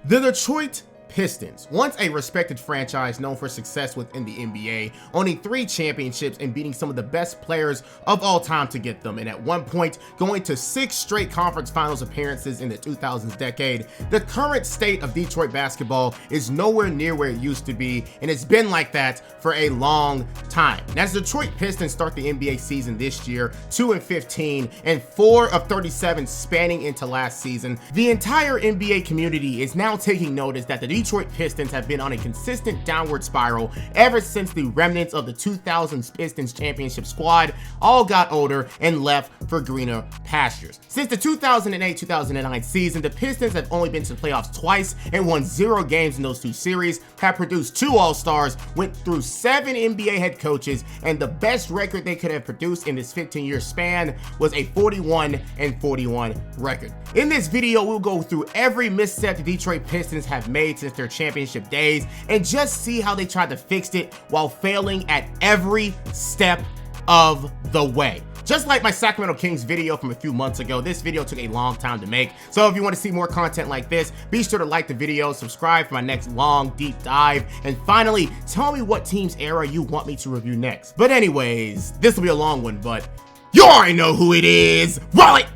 The Detroit Pistons, once a respected franchise known for success within the NBA, owning 3 championships and beating some of the best players of all time to get them, and at one point going to 6 straight conference finals appearances in the 2000s decade, the current state of Detroit basketball is nowhere near where it used to be, and it's been like that for a long time. And as the Detroit Pistons start the NBA season this year, 2-15 and 4 of 37 spanning into last season, the entire NBA community is now taking notice that the Detroit Pistons have been on a consistent downward spiral ever since the remnants of the 2000s Pistons championship squad all got older and left for greener pastures. Since the 2008-2009 season, the Pistons have only been to the playoffs twice and won 0 games in those 2 series, have produced 2 All-Stars, went through 7 NBA head coaches, and the best record they could have produced in this 15-year span was a 41-41 record. In this video, we'll go through every misstep the Detroit Pistons have made since their championship days and just see how they tried to fix it while failing at every step of the way. Just like my Sacramento Kings video from a few months ago, this video took a long time to make. So if you want to see more content like this, be sure to like the video, subscribe for my next long, deep dive, and finally, tell me what team's era you want me to review next. But anyways, this will be a long one, but you already know who it is. Roll it!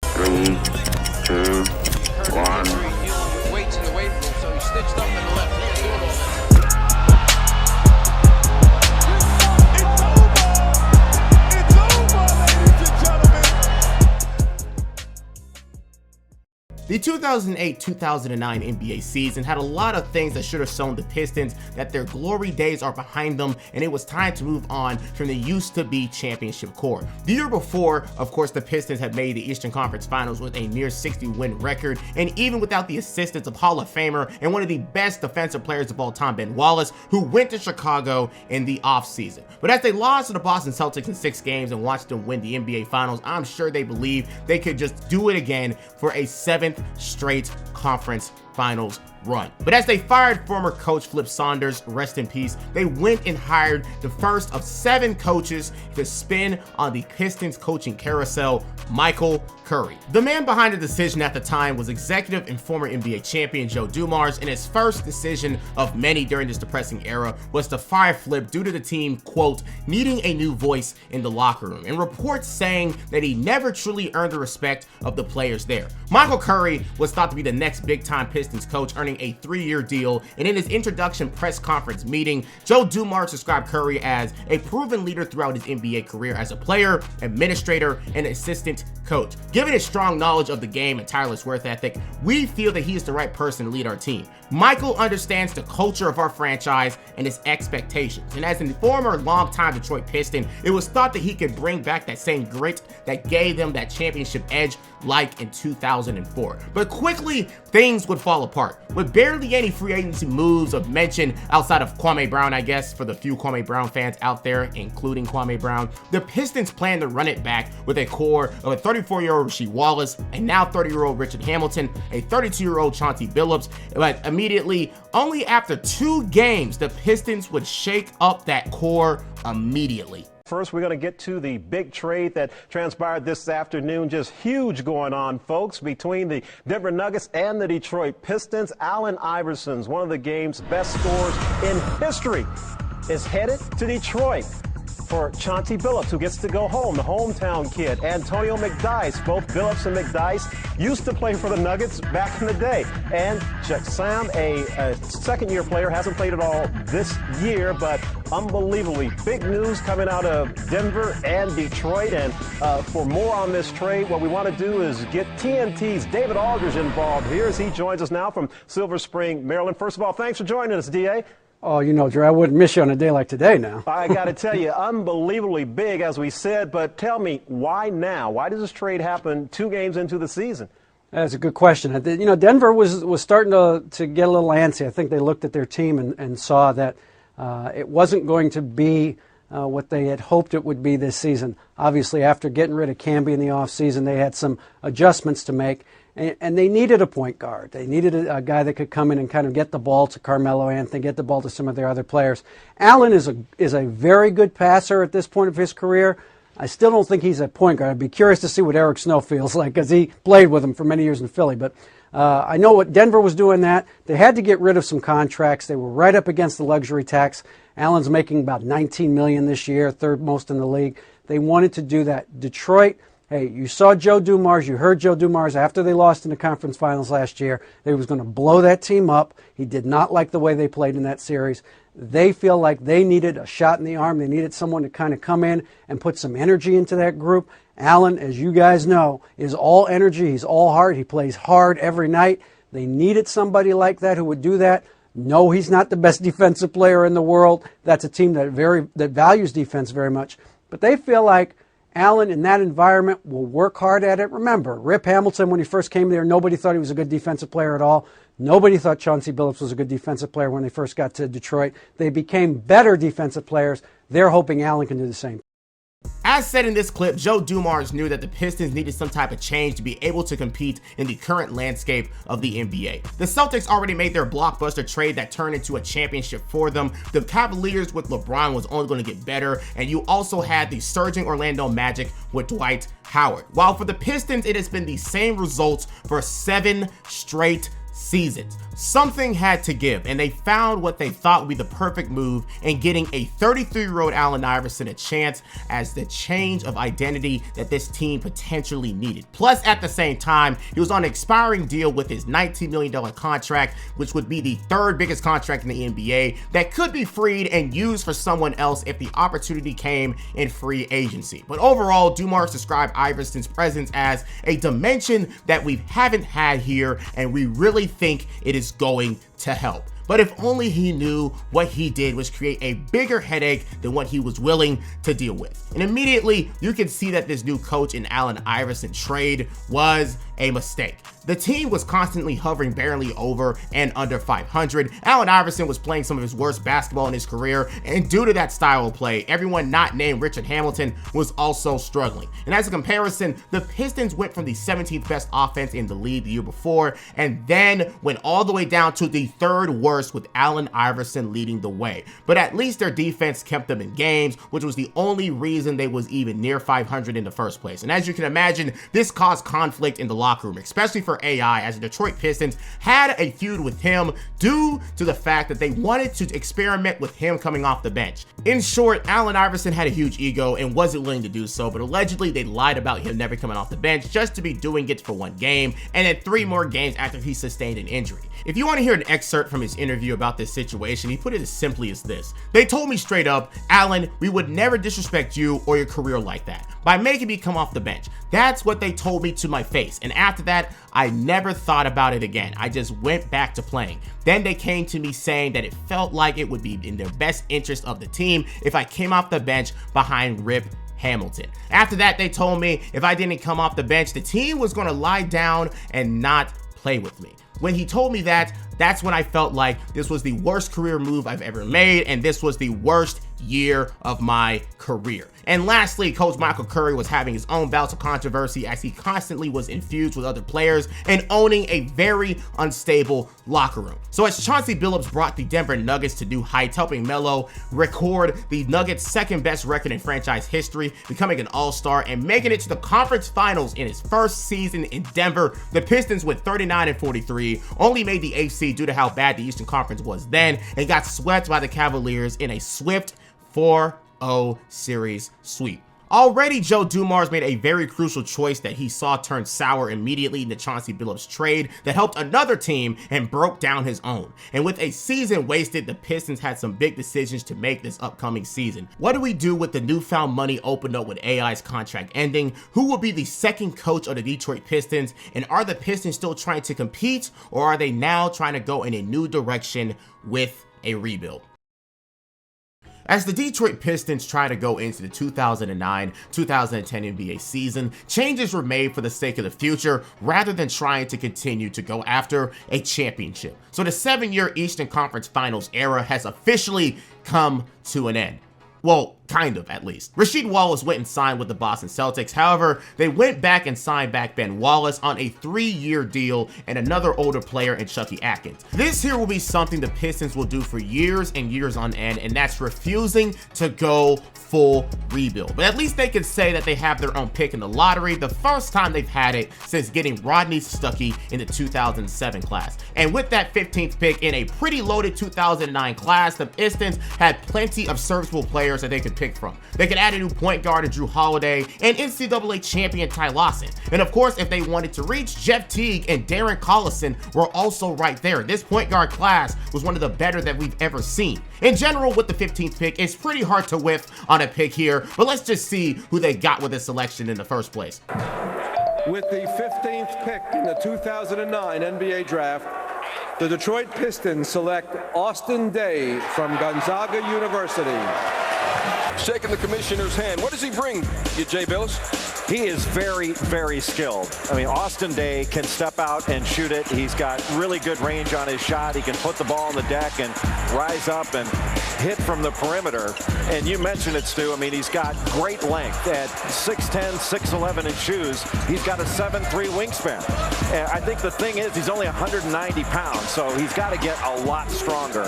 3, 2, 1. Stitched up in the left. The 2008-2009 NBA season had a lot of things that should have shown the Pistons that their glory days are behind them, and it was time to move on from the used-to-be championship core. The year before, of course, the Pistons had made the Eastern Conference Finals with a near 60-win record, and even without the assistance of Hall of Famer and one of the best defensive players of all time, Ben Wallace, who went to Chicago in the offseason. But as they lost to the Boston Celtics in 6 games and watched them win the NBA Finals, I'm sure they believed they could just do it again for a 7th straight conference finals run. But as they fired former coach Flip Saunders, rest in peace, they went and hired the first of 7 coaches to spin on the Pistons coaching carousel, Michael Curry. The man behind the decision at the time was executive and former NBA champion Joe Dumars, and his first decision of many during this depressing era was to fire Flip due to the team, quote, needing a new voice in the locker room, and reports saying that he never truly earned the respect of the players there. Michael Curry was thought to be the next big-time Pistons coach, earning a 3-year deal, and in his introduction press conference meeting, Joe Dumars described Curry as a proven leader throughout his NBA career as a player, administrator, and assistant coach. Given his strong knowledge of the game and tireless work ethic, we feel that he is the right person to lead our team. Michael understands the culture of our franchise and its expectations, and as a former longtime Detroit Piston, it was thought that he could bring back that same grit that gave them that championship edge like in 2004. But quickly, things would fall apart. With barely any free agency moves of mention outside of Kwame Brown, I guess, for the few Kwame Brown fans out there, including Kwame Brown, the Pistons plan to run it back with a core of a 34-year-old Rasheed Wallace, a now 30-year-old Richard Hamilton, a 32-year-old Chauncey Billups, but immediately, only after 2 games, the Pistons would shake up that core immediately. First, we're going to get to the big trade that transpired this afternoon. Just huge going on, folks, between the Denver Nuggets and the Detroit Pistons. Allen Iverson, one of the game's best scorers in history, is headed to Detroit for Chauncey Billups, who gets to go home, the hometown kid. Antonio McDyess, both Billups and McDyess used to play for the Nuggets back in the day. And Sam, a second-year player, hasn't played at all this year, but unbelievably big news coming out of Denver and Detroit. And for more on this trade, what we want to do is get TNT's David Aldridge involved here as he joins us now from Silver Spring, Maryland. First of all, thanks for joining us, DA. Oh, you know, Drew, I wouldn't miss you on a day like today now. I got to tell you, unbelievably big, as we said, but tell me, why now? Why does this trade happen 2 games into the season? That's a good question. You know, Denver was starting to get a little antsy. I think they looked at their team and saw that it wasn't going to be what they had hoped it would be this season. Obviously, after getting rid of Camby in the offseason, they had some adjustments to make. And they needed a point guard. They needed a guy that could come in and kind of get the ball to Carmelo Anthony, get the ball to some of their other players. Allen is a very good passer at this point of his career. I still don't think he's a point guard. I'd be curious to see what Eric Snow feels like because he played with him for many years in Philly. But I know what Denver was doing that. They had to get rid of some contracts. They were right up against the luxury tax. Allen's making about $19 million this year, third most in the league. They wanted to do that. Detroit, hey, you saw Joe Dumars. You heard Joe Dumars after they lost in the conference finals last year. They was going to blow that team up. He did not like the way they played in that series. They feel like they needed a shot in the arm. They needed someone to kind of come in and put some energy into that group. Allen, as you guys know, is all energy. He's all heart. He plays hard every night. They needed somebody like that who would do that. No, he's not the best defensive player in the world. That's a team that values defense very much. But they feel like Allen in that environment will work hard at it. Remember, Rip Hamilton, when he first came there, nobody thought he was a good defensive player at all. Nobody thought Chauncey Billups was a good defensive player when they first got to Detroit. They became better defensive players. They're hoping Allen can do the same. As said in this clip, Joe Dumars knew that the Pistons needed some type of change to be able to compete in the current landscape of the NBA. The Celtics already made their blockbuster trade that turned into a championship for them. The Cavaliers with LeBron was only going to get better, and you also had the surging Orlando Magic with Dwight Howard. While for the Pistons, it has been the same results for 7 straight seasons. Something had to give, and they found what they thought would be the perfect move in getting a 33-year-old Allen Iverson a chance as the change of identity that this team potentially needed. Plus, at the same time, he was on an expiring deal with his $19 million contract, which would be the 3rd biggest contract in the NBA that could be freed and used for someone else if the opportunity came in free agency. But overall, Dumars described Iverson's presence as a dimension that we haven't had here, and we really think it is going to help. But if only he knew what he did was create a bigger headache than what he was willing to deal with. And immediately you can see that this new coach in Allen Iverson trade was a mistake. The team was constantly hovering barely over and under 500. Allen Iverson was playing some of his worst basketball in his career, and due to that style of play, everyone not named Richard Hamilton was also struggling. And as a comparison, the Pistons went from the 17th best offense in the league the year before, and then went all the way down to the 3rd worst with Allen Iverson leading the way. But at least their defense kept them in games, which was the only reason they was even near 500 in the first place. And as you can imagine, this caused conflict in the locker room, especially for AI, as the Detroit Pistons had a feud with him due to the fact that they wanted to experiment with him coming off the bench. In short, Allen Iverson had a huge ego and wasn't willing to do so, but allegedly they lied about him never coming off the bench just to be doing it for 1 game, and then 3 more games after he sustained an injury. If you want to hear an excerpt from his interview about this situation, he put it as simply as this: "They told me straight up, Allen, we would never disrespect you or your career like that by making me come off the bench. That's what they told me to my face. And after that, I never thought about it again. I just went back to playing. Then they came to me saying that it felt like it would be in their best interest of the team if I came off the bench behind Rip Hamilton. After that, they told me if I didn't come off the bench, the team was going to lie down and not play with me. When he told me that, that's when I felt like this was the worst career move I've ever made, and this was the worst year of my career." And lastly, Coach Michael Curry was having his own bouts of controversy as he constantly was infused with other players and owning a very unstable locker room. So as Chauncey Billups brought the Denver Nuggets to new heights, helping Melo record the Nuggets' 2nd best record in franchise history, becoming an all-star and making it to the conference finals in his first season in Denver, the Pistons went 39-43, only made the AC due to how bad the Eastern Conference was then, and got swept by the Cavaliers in a swift 4-0 series sweep. Already, Joe Dumars made a very crucial choice that he saw turn sour immediately in the Chauncey Billups trade that helped another team and broke down his own. And with a season wasted, the Pistons had some big decisions to make this upcoming season. What do we do with the newfound money opened up with AI's contract ending? Who will be the 2nd coach of the Detroit Pistons? And are the Pistons still trying to compete, or are they now trying to go in a new direction with a rebuild? As the Detroit Pistons try to go into the 2009-2010 NBA season, changes were made for the sake of the future rather than trying to continue to go after a championship. So the 7-year Eastern Conference Finals era has officially come to an end. Well, Kind of, at least. Rasheed Wallace went and signed with the Boston Celtics. However, they went back and signed back Ben Wallace on a 3-year deal and another older player in Chucky Atkins. This here will be something the Pistons will do for years and years on end, and that's refusing to go full rebuild. But at least they can say that they have their own pick in the lottery, the first time they've had it since getting Rodney Stuckey in the 2007 class. And with that 15th pick in a pretty loaded 2009 class, the Pistons had plenty of serviceable players that they could pick from. They could add a new point guard in Drew Holiday and NCAA champion Ty Lawson. And of course, if they wanted to reach, Jeff Teague and Darren Collison were also right there. This point guard class was one of the better that we've ever seen. In general, with the 15th pick, it's pretty hard to whiff on a pick here, but let's just see who they got with this selection in the first place. With the 15th pick in the 2009 NBA draft, the Detroit Pistons select Austin Daye from Gonzaga University. Shaking the commissioner's hand. What does he bring you, Jay Billis? He is very, very skilled. I mean, Austin Daye can step out and shoot it. He's got really good range on his shot. He can put the ball on the deck and rise up and hit from the perimeter. And you mentioned it, Stu. I mean, he's got great length at 6'10", 6'11" in shoes. He's got a 7'3" wingspan. And I think the thing is he's only 190 pounds, so he's got to get a lot stronger.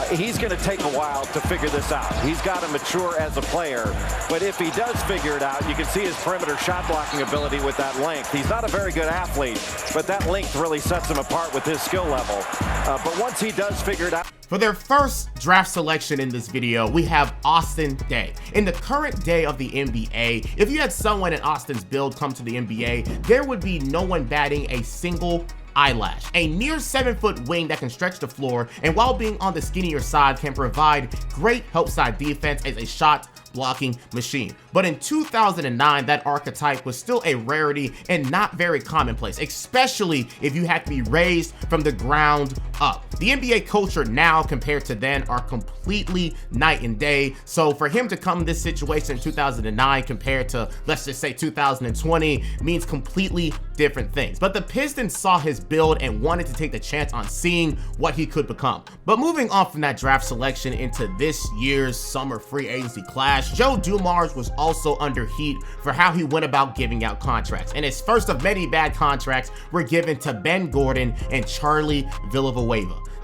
He's going to take a while to figure this out. He's got to mature as a player. But if he does figure it out, you can see his perimeter shot blocking ability with that length. He's not a very good athlete, but that length really sets him apart with his skill level. But once he does figure it out. For their first draft selection in this video, we have Austin Daye. In the current day of the NBA, if you had someone in Austin's build come to the NBA, there would be no one batting a single eyelash. A near 7-foot wing that can stretch the floor, and while being on the skinnier side, can provide great help side defense as a shot blocking machine. But in 2009, that archetype was still a rarity and not very commonplace, especially if you had to be raised from the ground up. The NBA culture now compared to then are completely night and day. So for him to come in this situation in 2009 compared to, let's just say, 2020 means completely different things. But the Pistons saw his build and wanted to take the chance on seeing what he could become. But moving on from that draft selection into this year's summer free agency class, Joe Dumars was also under heat for how he went about giving out contracts. And his first of many bad contracts were given to Ben Gordon and Charlie Villanueva.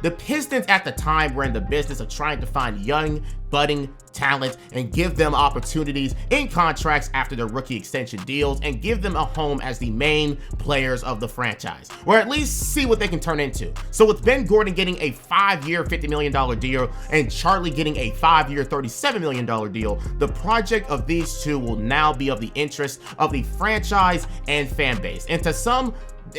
The Pistons at the time were in the business of trying to find young, budding talent and give them opportunities in contracts after their rookie extension deals and give them a home as the main players of the franchise, or at least see what they can turn into. So with Ben Gordon getting a 5-year $50 million deal and Charlie getting a 5-year $37 million deal, the project of these two will now be of the interest of the franchise and fan base. And to some,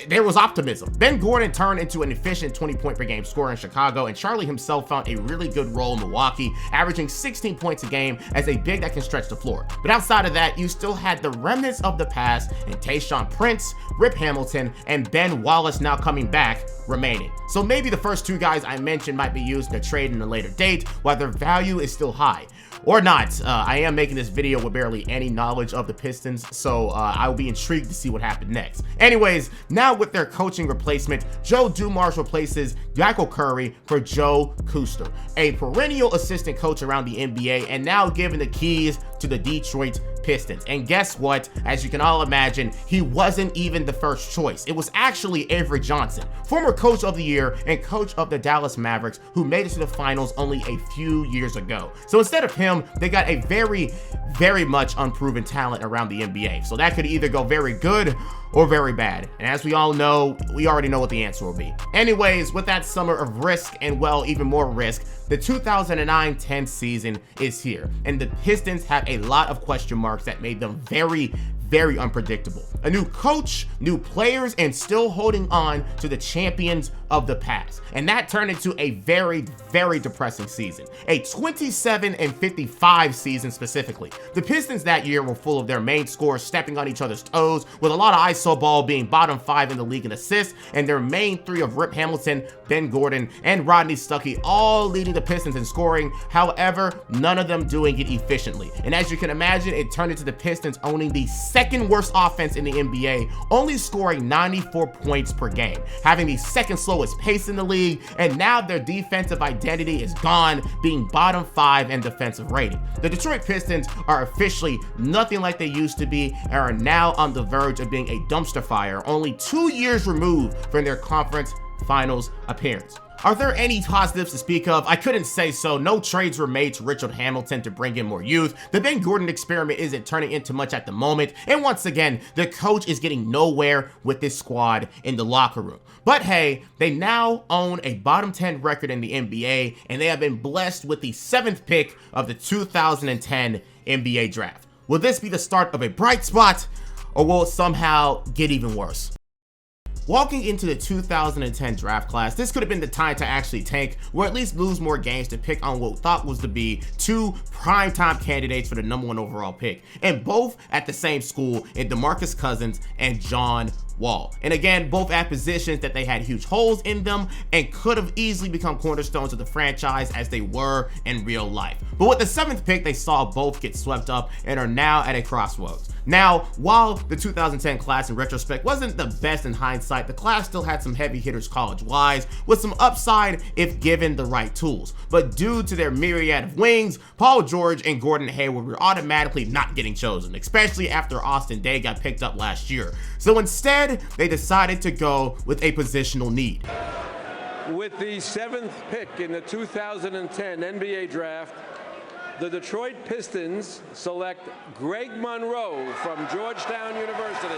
there was optimism. Ben Gordon turned into an efficient 20-point-per-game scorer in Chicago, and Charlie himself found a really good role in Milwaukee, averaging 16 points a game as a big that can stretch the floor. But outside of that, you still had the remnants of the past in Tayshaun Prince, Rip Hamilton, and Ben Wallace now coming back remaining. So maybe the first two guys I mentioned might be used in a trade in a later date, while their value is still high. Or not. I am making this video with barely any knowledge of the Pistons, so I will be intrigued to see what happened next. Anyways, now with their coaching replacement, Joe Dumars replaces Michael Curry for Joe Kuster, a perennial assistant coach around the NBA and now given the keys to the Detroit Pistons. And guess what? As you can all imagine, he wasn't even the first choice. It was actually Avery Johnson, former coach of the year and coach of the Dallas Mavericks, who made it to the finals only a few years ago. So instead of him, they got a very much unproven talent around the NBA. So that could either go very good or very bad. And as we all know, we already know what the answer will be. Anyways, with that summer of risk and, well, even more risk, the 2009-10 season is here, and the Pistons have a lot of question marks that made them very unpredictable. A new coach, new players, and still holding on to the champions of the past. And that turned into a very depressing season. A 27-55 season specifically. The Pistons that year were full of their main scorers stepping on each other's toes, with a lot of iso ball being bottom 5 in the league in assists, and their main three of Rip Hamilton, Ben Gordon, and Rodney Stuckey all leading the Pistons in scoring. However, none of them doing it efficiently. And as you can imagine, it turned into the Pistons owning the second worst offense in the NBA, only scoring 94 points per game, having the second slowest slowest pace in the league, and now their defensive identity is gone, being bottom 5 in defensive rating. The Detroit Pistons are officially nothing like they used to be and are now on the verge of being a dumpster fire, only 2 years removed from their conference finals appearance. Are there any positives to speak of? I couldn't say so. No trades were made to Richard Hamilton to bring in more youth. The Ben Gordon experiment isn't turning into much at the moment. And once again, the coach is getting nowhere with this squad in the locker room. But hey, they now own a bottom 10 record in the NBA, and they have been blessed with the 7th pick of the 2010 NBA draft. Will this be the start of a bright spot, or will it somehow get even worse? Walking into the 2010 draft class, this could have been the time to actually tank, or at least lose more games to pick on what thought was to be 2 primetime candidates for the #1 overall pick, and both at the same school in DeMarcus Cousins and John Wall. And again, both at positions that they had huge holes in them and could have easily become cornerstones of the franchise as they were in real life. But with the 7th pick, they saw both get swept up and are now at a crossroads. Now, while the 2010 class in retrospect wasn't the best in hindsight, the class still had some heavy hitters college-wise with some upside if given the right tools. But due to their myriad of wings, Paul George and Gordon Hayward were automatically not getting chosen, especially after Austin Daye got picked up last year. So instead, they decided to go with a positional need. With the 7th pick in the 2010 NBA draft, the Detroit Pistons select Greg Monroe from Georgetown University.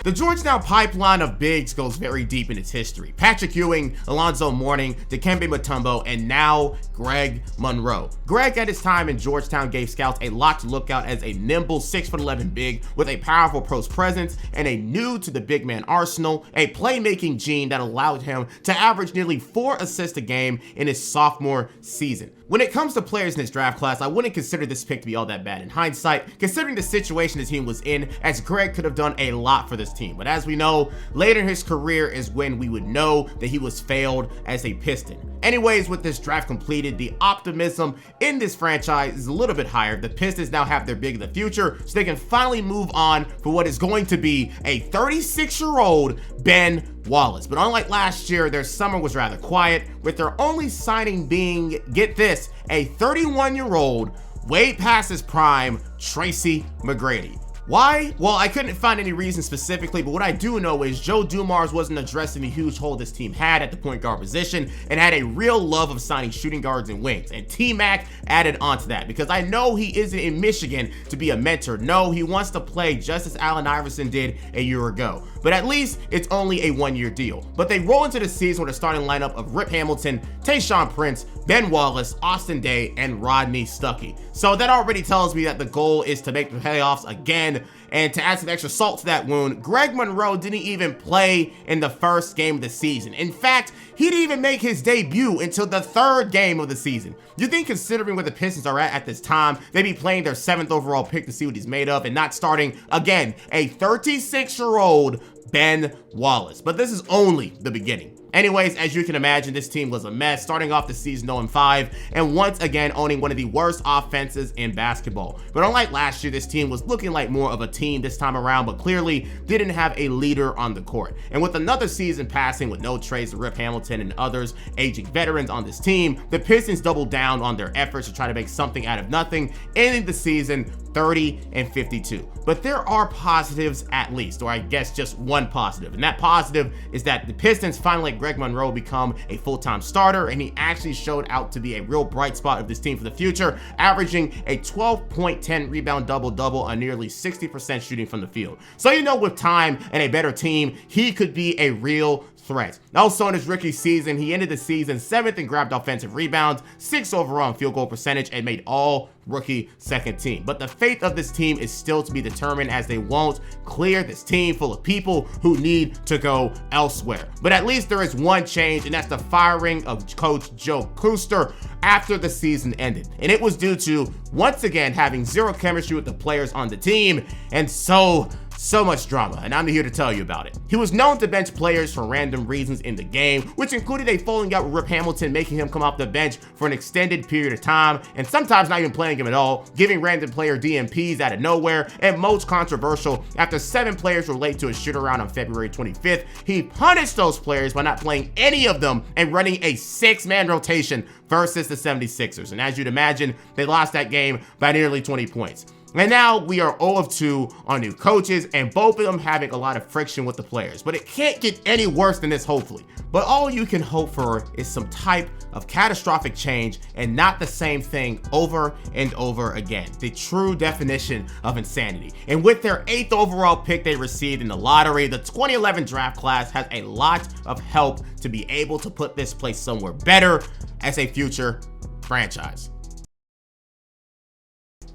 The Georgetown pipeline of bigs goes very deep in its history. Patrick Ewing, Alonzo Mourning, Dikembe Mutombo, and now Greg Monroe. Greg at his time in Georgetown gave scouts a lot to look out as a nimble 6'11" big with a powerful post presence and a new to the big man arsenal, a playmaking gene that allowed him to average nearly 4 assists a game in his sophomore season. When it comes to players in this draft class, I wouldn't consider this pick to be all that bad in hindsight, considering the situation the team was in, as Greg could have done a lot for this team. But as we know, later in his career is when we would know that he was failed as a Piston. Anyways, with this draft completed, the optimism in this franchise is a little bit higher. The Pistons now have their big of the future, so they can finally move on for what is going to be a 36-year-old Ben Wallace. But unlike last year, their summer was rather quiet, with their only signing being, get this, a 31-year-old, way past his prime, Tracy McGrady. Why? Well, I couldn't find any reason specifically, but what I do know is Joe Dumars wasn't addressing the huge hole this team had at the point guard position and had a real love of signing shooting guards and wings, and T-Mac added onto that, because I know he isn't in Michigan to be a mentor. No, he wants to play just as Allen Iverson did a year ago, but at least it's only a 1-year deal. But they roll into the season with a starting lineup of Rip Hamilton, Tayshaun Prince, Ben Wallace, Austin Daye, and Rodney Stuckey. So that already tells me that the goal is to make the playoffs again. And to add some extra salt to that wound, Greg Monroe didn't even play in the first game of the season. In fact, he didn't even make his debut until the 3rd game of the season. You think, considering where the Pistons are at this time, they'd be playing their 7th overall pick to see what he's made of and not starting, again, a 36-year-old Ben Wallace. But this is only the beginning. Anyways, as you can imagine, this team was a mess, starting off the season 0-5, and once again owning one of the worst offenses in basketball. But unlike last year, this team was looking like more of a team this time around, but clearly didn't have a leader on the court. And with another season passing with no trades to Rip Hamilton and others aging veterans on this team, the Pistons doubled down on their efforts to try to make something out of nothing, ending the season 30-52. But there are positives at least, or I guess just one positive, and that positive is that the Pistons finally let Greg Monroe become a full-time starter, and he actually showed out to be a real bright spot of this team for the future, averaging a 12.10 rebound double-double on nearly 60% shooting from the field. So you know, with time and a better team, he could be a real threat. Also in his rookie season, he ended the season 7th in grabbed offensive rebounds, 6th overall in field goal percentage, and made all rookie second team. But the fate of this team is still to be determined, as they won't clear this team full of people who need to go elsewhere. But at least there is one change, and that's the firing of coach Joe Kuster after the season ended. And it was due to, once again, having zero chemistry with the players on the team, and so So much drama, and I'm here to tell you about it. He was known to bench players for random reasons in the game, which included a falling out with Rip Hamilton, making him come off the bench for an extended period of time, and sometimes not even playing him at all, giving random player DMPs out of nowhere, and most controversial, after 7 players were late to a shoot-around on February 25th, he punished those players by not playing any of them and running a 6-man rotation versus the 76ers. And as you'd imagine, they lost that game by nearly 20 points. And now we are 0-2 on new coaches, and both of them having a lot of friction with the players. But it can't get any worse than this, hopefully. But all you can hope for is some type of catastrophic change and not the same thing over and over again. The true definition of insanity. And with their 8th overall pick they received in the lottery, the 2011 draft class has a lot of help to be able to put this place somewhere better as a future franchise.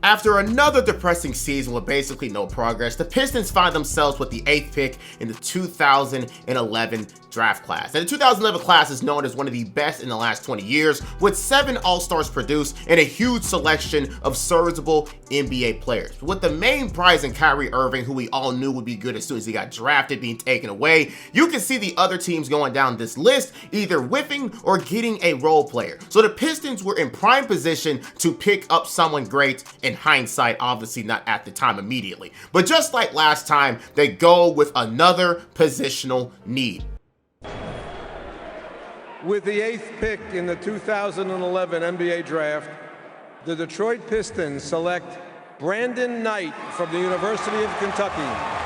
After another depressing season with basically no progress, the Pistons find themselves with the 8th pick in the 2011 draft class. And the 2011 class is known as one of the best in the last 20 years, with 7 All-Stars produced and a huge selection of serviceable NBA players. With the main prize in Kyrie Irving, who we all knew would be good as soon as he got drafted, being taken away, you can see the other teams going down this list either whiffing or getting a role player. So the Pistons were in prime position to pick up someone great. In hindsight, obviously not at the time immediately. But just like last time, they go with another positional need. With the 8th pick in the 2011 NBA draft, the Detroit Pistons select Brandon Knight from the University of Kentucky.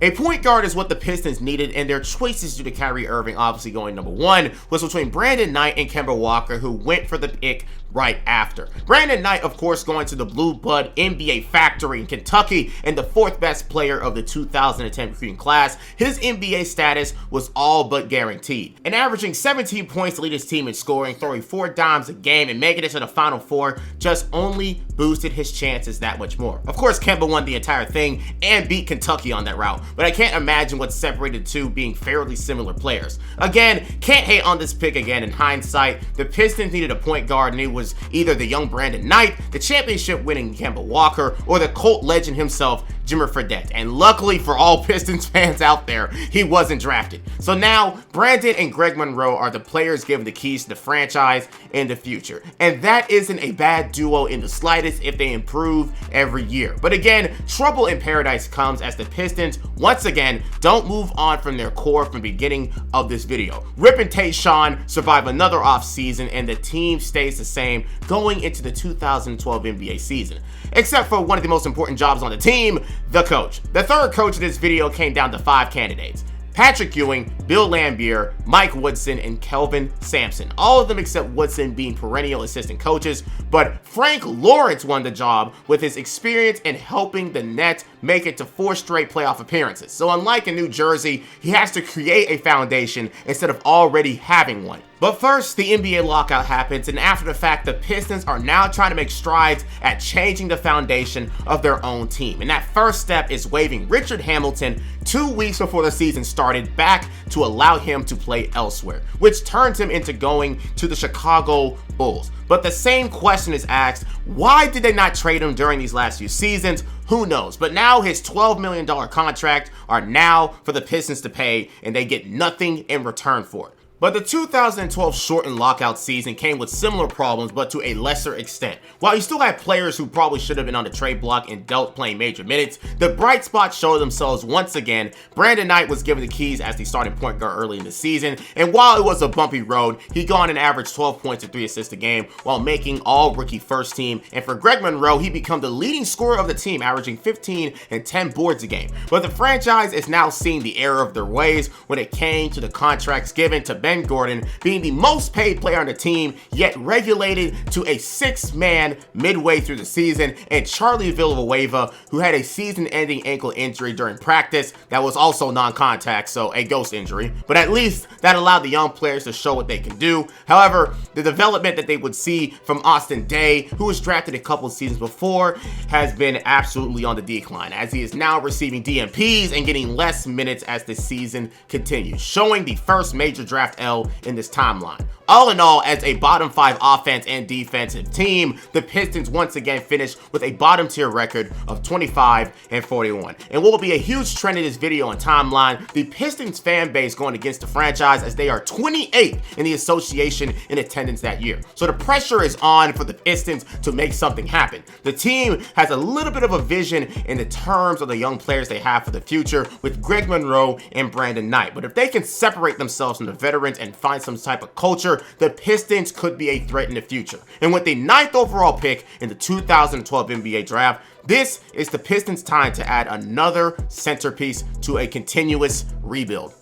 A point guard is what the Pistons needed, and their choices due to Kyrie Irving obviously going number 1 was between Brandon Knight and Kemba Walker, who went for the pick right after. Brandon Knight, of course, going to the Blue Blood NBA factory in Kentucky and the 4th best player of the 2010 recruiting class. His NBA status was all but guaranteed. And averaging 17 points to lead his team in scoring, throwing 4 dimes a game, and making it to the Final Four just only boosted his chances that much more. Of course, Kemba won the entire thing and beat Kentucky on that route, but I can't imagine what separated the two being fairly similar players. Again, can't hate on this pick again in hindsight. The Pistons needed a point guard, and it was either the young Brandon Knight, the championship-winning Kemba Walker, or the Colt legend himself, Jimmer Fredette. And luckily for all Pistons fans out there, he wasn't drafted. So now, Brandon and Greg Monroe are the players given the keys to the franchise in the future. And that isn't a bad duo in the slightest if they improve every year. But again, trouble in paradise comes as the Pistons, once again, don't move on from their core from the beginning of this video. Rip and Tayshaun survive another offseason, and the team stays the same going into the 2012 NBA season. Except for one of the most important jobs on the team, the coach. The third coach of this video came down to 5 candidates: Patrick Ewing, Bill Laimbeer, Mike Woodson, and Kelvin Sampson. All of them except Woodson being perennial assistant coaches, but Frank Lawrence won the job with his experience in helping the Nets make it to 4 straight playoff appearances. So unlike in New Jersey, he has to create a foundation instead of already having one. But first, the NBA lockout happens, and after the fact, the Pistons are now trying to make strides at changing the foundation of their own team. And that first step is waiving Richard Hamilton 2 weeks before the season started back to allow him to play elsewhere, which turns him into going to the Chicago Bulls. But the same question is asked, why did they not trade him during these last few seasons? Who knows? But now his $12 million contract are now for the Pistons to pay, and they get nothing in return for it. But the 2012 shortened lockout season came with similar problems, but to a lesser extent. While you still had players who probably should have been on the trade block and dealt playing major minutes, the bright spots showed themselves once again. Brandon Knight was given the keys as the starting point guard early in the season, and while it was a bumpy road, he gone and averaged 12 points and 3 assists a game while making all rookie first team. And for Greg Monroe, he became the leading scorer of the team, averaging 15 and 10 boards a game. But the franchise is now seeing the error of their ways when it came to the contracts given to Ben Gordon, being the most paid player on the team, yet regulated to a 6-man midway through the season, and Charlie Villanueva, who had a season-ending ankle injury during practice that was also non-contact, so a ghost injury. But at least that allowed the young players to show what they can do. However, the development that they would see from Austin Daye, who was drafted a couple of seasons before, has been absolutely on the decline, as he is now receiving DMPs and getting less minutes as the season continues, showing the first major draft L in this timeline. All in all, as a bottom 5 offense and defensive team, the Pistons once again finished with a bottom tier record of 25-41. And what will be a huge trend in this video and timeline, the Pistons fan base going against the franchise, as they are 28th in the association in attendance that year. So the pressure is on for the Pistons to make something happen. The team has a little bit of a vision in the terms of the young players they have for the future with Greg Monroe and Brandon Knight. But if they can separate themselves from the veterans and find some type of culture, the Pistons could be a threat in the future. And with the 9th overall pick in the 2012 NBA draft, this is the Pistons' time to add another centerpiece to a continuous rebuild.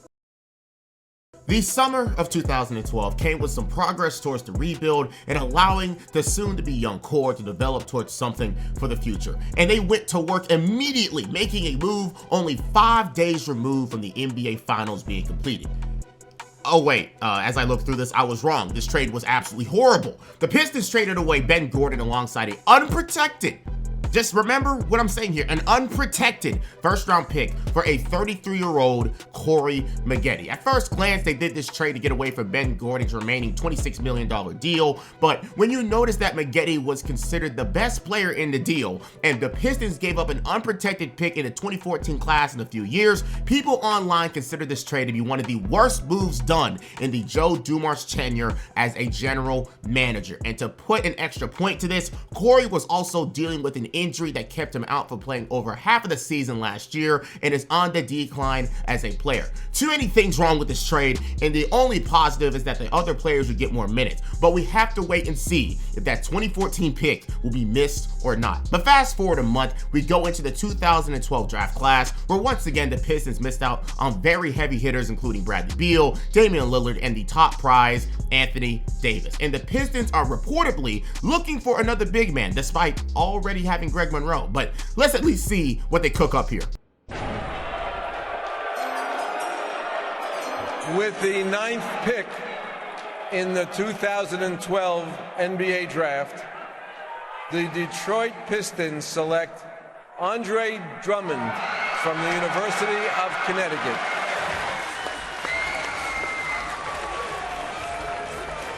The summer of 2012 came with some progress towards the rebuild and allowing the soon-to-be young core to develop towards something for the future. And they went to work immediately, making a move only 5 days removed from the NBA Finals being completed. Oh wait, as I looked through this, I was wrong. This trade was absolutely horrible. The Pistons traded away Ben Gordon alongside an unprotected, just remember what I'm saying here, an unprotected first-round pick for a 33-year-old Corey Maggette. At first glance, they did this trade to get away from Ben Gordon's remaining $26 million deal, but when you notice that Maggette was considered the best player in the deal, and the Pistons gave up an unprotected pick in the 2014 class in a few years, people online consider this trade to be one of the worst moves done in the Joe Dumars tenure as a general manager. And to put an extra point to this, Corey was also dealing with an injury that kept him out for playing over half of the season last year and is on the decline as a player. Too many things wrong with this trade, and the only positive is that the other players would get more minutes. But we have to wait and see if that 2014 pick will be missed or not. But fast forward a month, we go into the 2012 draft class, where once again the Pistons missed out on very heavy hitters including Bradley Beal, Damian Lillard, and the top prize, Anthony Davis. And the Pistons are reportedly looking for another big man, despite already having Greg Monroe. But let's at least see what they cook up here. With the 9th pick in the 2012 NBA draft, the Detroit Pistons select Andre Drummond from the University of Connecticut.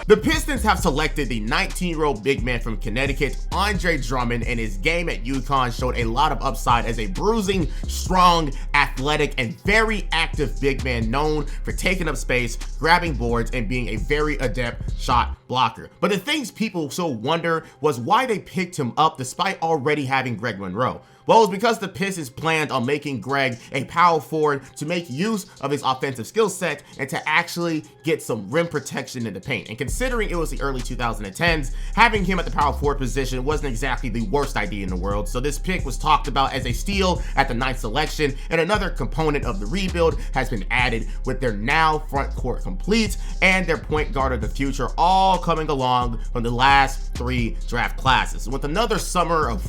The Pistons have selected the 19-year-old big man from Connecticut, Andre Drummond, and his game at UConn showed a lot of upside as a bruising, strong, athletic, and very active big man known for taking up space, grabbing boards, and being a very adept shot blocker. But the things people still wonder was why they picked him up despite already having Greg Monroe. Well, it's because the Pistons planned on making Greg a power forward to make use of his offensive skill set and to actually get some rim protection in the paint. And considering it was the early 2010s, having him at the power forward position wasn't exactly the worst idea in the world. So this pick was talked about as a steal at the 9th selection, and another component of the rebuild has been added with their now front court complete and their point guard of the future all coming along from the last 3 draft classes. With another summer of,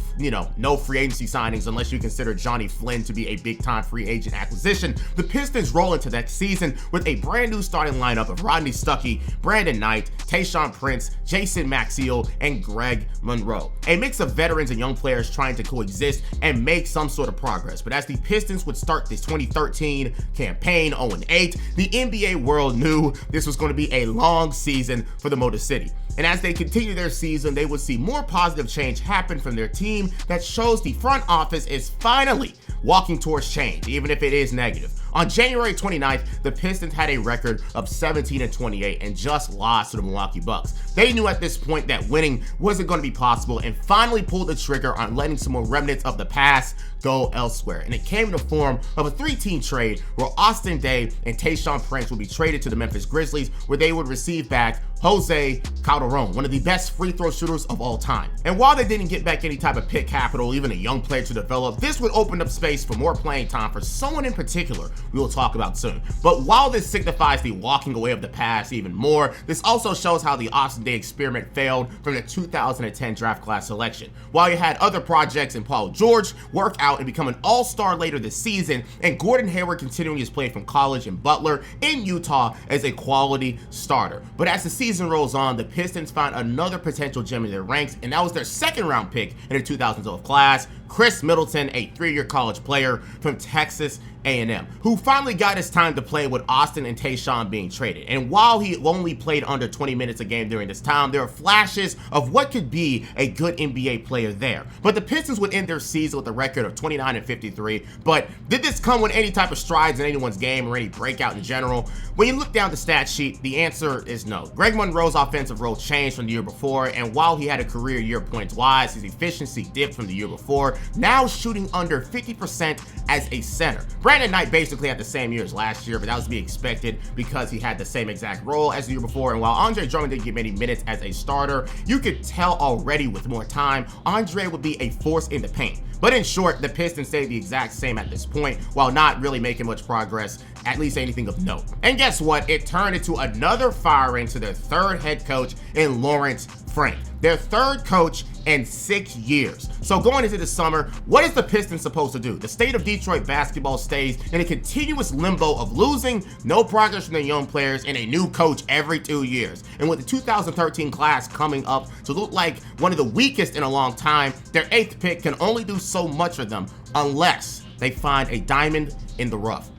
no free agency signings unless you consider Johnny Flynn to be a big-time free agent acquisition, the Pistons roll into next season with a brand new starting lineup of Rodney Stuckey, Brandon Knight, Tayshaun Prince, Jason Maxiell, and Greg Monroe. A mix of veterans and young players trying to coexist and make some sort of progress. But as the Pistons would start this 2013 campaign 0-8, the NBA world knew this was going to be a long season for the Motor City. And as they continue their season, they would see more positive change happen from their team that shows the front office is finally walking towards change, even if it is negative. On January 29th, the Pistons had a record of 17-28 and just lost to the Milwaukee Bucks. They knew at this point that winning wasn't going to be possible and finally pulled the trigger on letting some more remnants of the past go elsewhere. And it came in the form of a 3-team trade where Austin Daye and Tayshaun Prince would be traded to the Memphis Grizzlies, where they would receive back Jose Calderon, one of the best free throw shooters of all time. And while they didn't get back any type of pick capital, even a young player to develop, this would open up space for more playing time for someone in particular we will talk about soon. But while this signifies the walking away of the past even more, this also shows how the Austin Daye experiment failed from the 2010 draft class selection. While you had other projects in Paul George work out and become an all-star later this season, and Gordon Hayward continuing his play from college in Butler in Utah as a quality starter. But as the season rolls on, the Pistons found another potential gem in their ranks, and that was their 2nd round pick in the 2012 class, Chris Middleton, a 3-year college player from Texas A&M, who finally got his time to play with Austin and Tayshaun being traded. And while he only played under 20 minutes a game during this time, there are flashes of what could be a good NBA player there. But the Pistons would end their season with a record of 29-53. But did this come with any type of strides in anyone's game or any breakout in general? When you look down the stat sheet, the answer is no. Greg Monroe's offensive role changed from the year before, and while he had a career year points-wise, his efficiency dipped from the year before, now shooting under 50% as a center. Brandon Knight basically had the same year as last year, but that was to be expected because he had the same exact role as the year before. And while Andre Drummond didn't get many minutes as a starter, you could tell already with more time, Andre would be a force in the paint. But in short, the Pistons stayed the exact same at this point, while not really making much progress, at least anything of note. And guess what? It turned into another firing to their third head coach in Lawrence Frank, their third coach in 6 years. So going into the summer, what is the Pistons supposed to do? The state of Detroit basketball stays in a continuous limbo of losing, no progress from their young players, and a new coach every 2 years. And with the 2013 class coming up to look like one of the weakest in a long time, their 8th pick can only do so much for them unless they find a diamond in the rough.